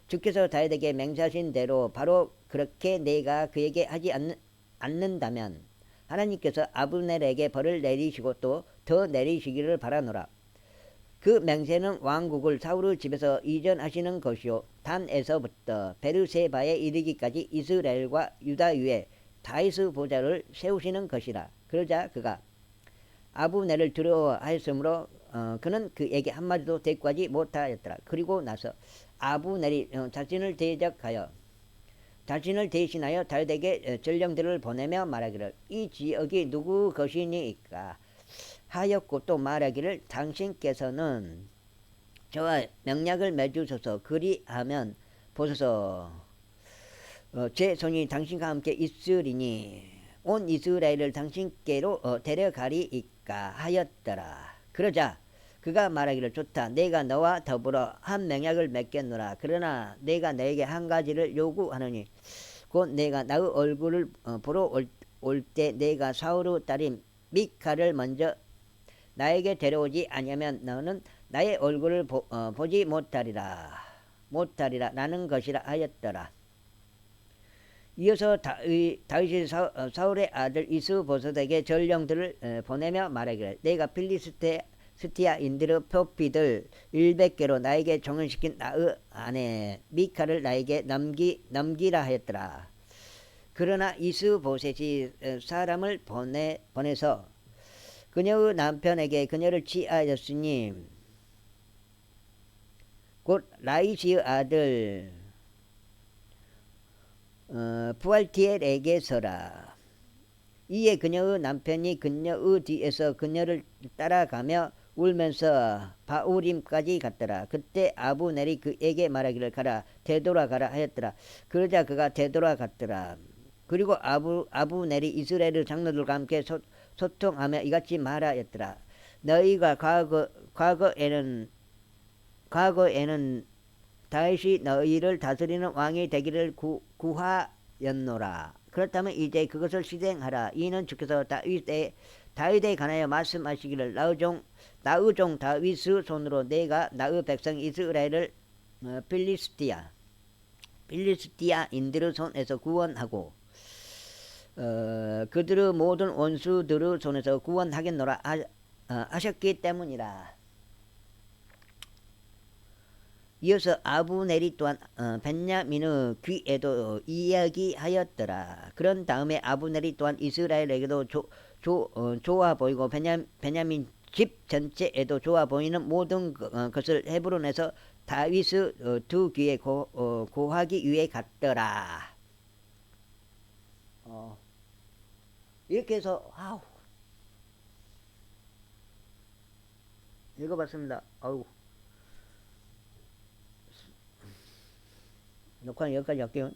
주께서 다윗에게 맹세하신 대로 바로 그렇게 내가 그에게 하지 않는다면 하나님께서 아브넬에게 벌을 내리시고 또 더 내리시기를 바라노라. 그 맹세는 왕국을 사울의 집에서 이전하시는 것이요 단에서부터 베르세바에 이르기까지 이스라엘과 유다 위에 다윗의 보좌를 세우시는 것이라. 그러자 그가 아브넬을 두려워하였으므로 그는 그에게 한마디도 대꾸하지 못하였더라. 그리고 나서 아브넬이 자신을 대신하여 다윗에게 전령들을 보내며 말하기를 이 지역이 누구 것이니까 하였고 또 말하기를 당신께서는 저와 명약을 맺으소서. 그리하면 보소서 제 손이 당신과 함께 있으리니 온 이스라엘을 당신께로 데려가리이까 하였더라. 그러자 그가 말하기를 좋다. 내가 너와 더불어 한 명약을 맺겠노라. 그러나 내가 너에게 한 가지를 요구하노니 곧 내가 나의 얼굴을 보러 올 때 내가 사울의 딸인 미카를 먼저 나에게 데려오지 아니하면 너는 나의 얼굴을 보지 못하리라 라는 것이라 하였더라. 이어서 다윗이 사울의 아들 이스보셋에게 전령들을 보내며 말하기를 내가 필리스티아인들의 표피들 100개로 나에게 종연시킨 나의 아내 미카를 나에게 넘기라 하였더라. 그러나 이스보셋이 사람을 보내서 그녀의 남편에게 그녀를 취하였으니 곧 라이시의 아들 부알티엘에게서라. 이에 그녀의 남편이 그녀의 뒤에서 그녀를 따라가며 울면서 바우림까지 갔더라. 그때 아브넬이 그에게 말하기를 가라 되돌아가라 하였더라. 그러자 그가 되돌아갔더라. 그리고 아브넬이 이스라엘 장로들과 함께 소통하며 이같이 말하였더라. 너희가 과거에는 다윗이 너희를 다스리는 왕이 되기를 구하였노라. 그렇다면 이제 그것을 실행하라. 이는 주께서 다윗에 관하여 말씀하시기를 나의 종 다윗의 손으로 내가 나의 백성 이스라엘을 필리스티아인들의 손에서 구원하고 그들의 모든 원수들의 손에서 구원하겠노라 하셨기 때문이라. 이어서 아브넬이 또한 벤야민의 귀에도 이야기하였더라. 그런 다음에 아브넬이 또한 이스라엘에게도 좋아 보이고 베냐민 집 전체에도 좋아 보이는 모든 것을 헤브론에서 다윗의 두 귀에 고하기 위해 갔더라. 이렇게 해서 아우 읽어봤습니다. 아우 녹화는 여기까지 할게요.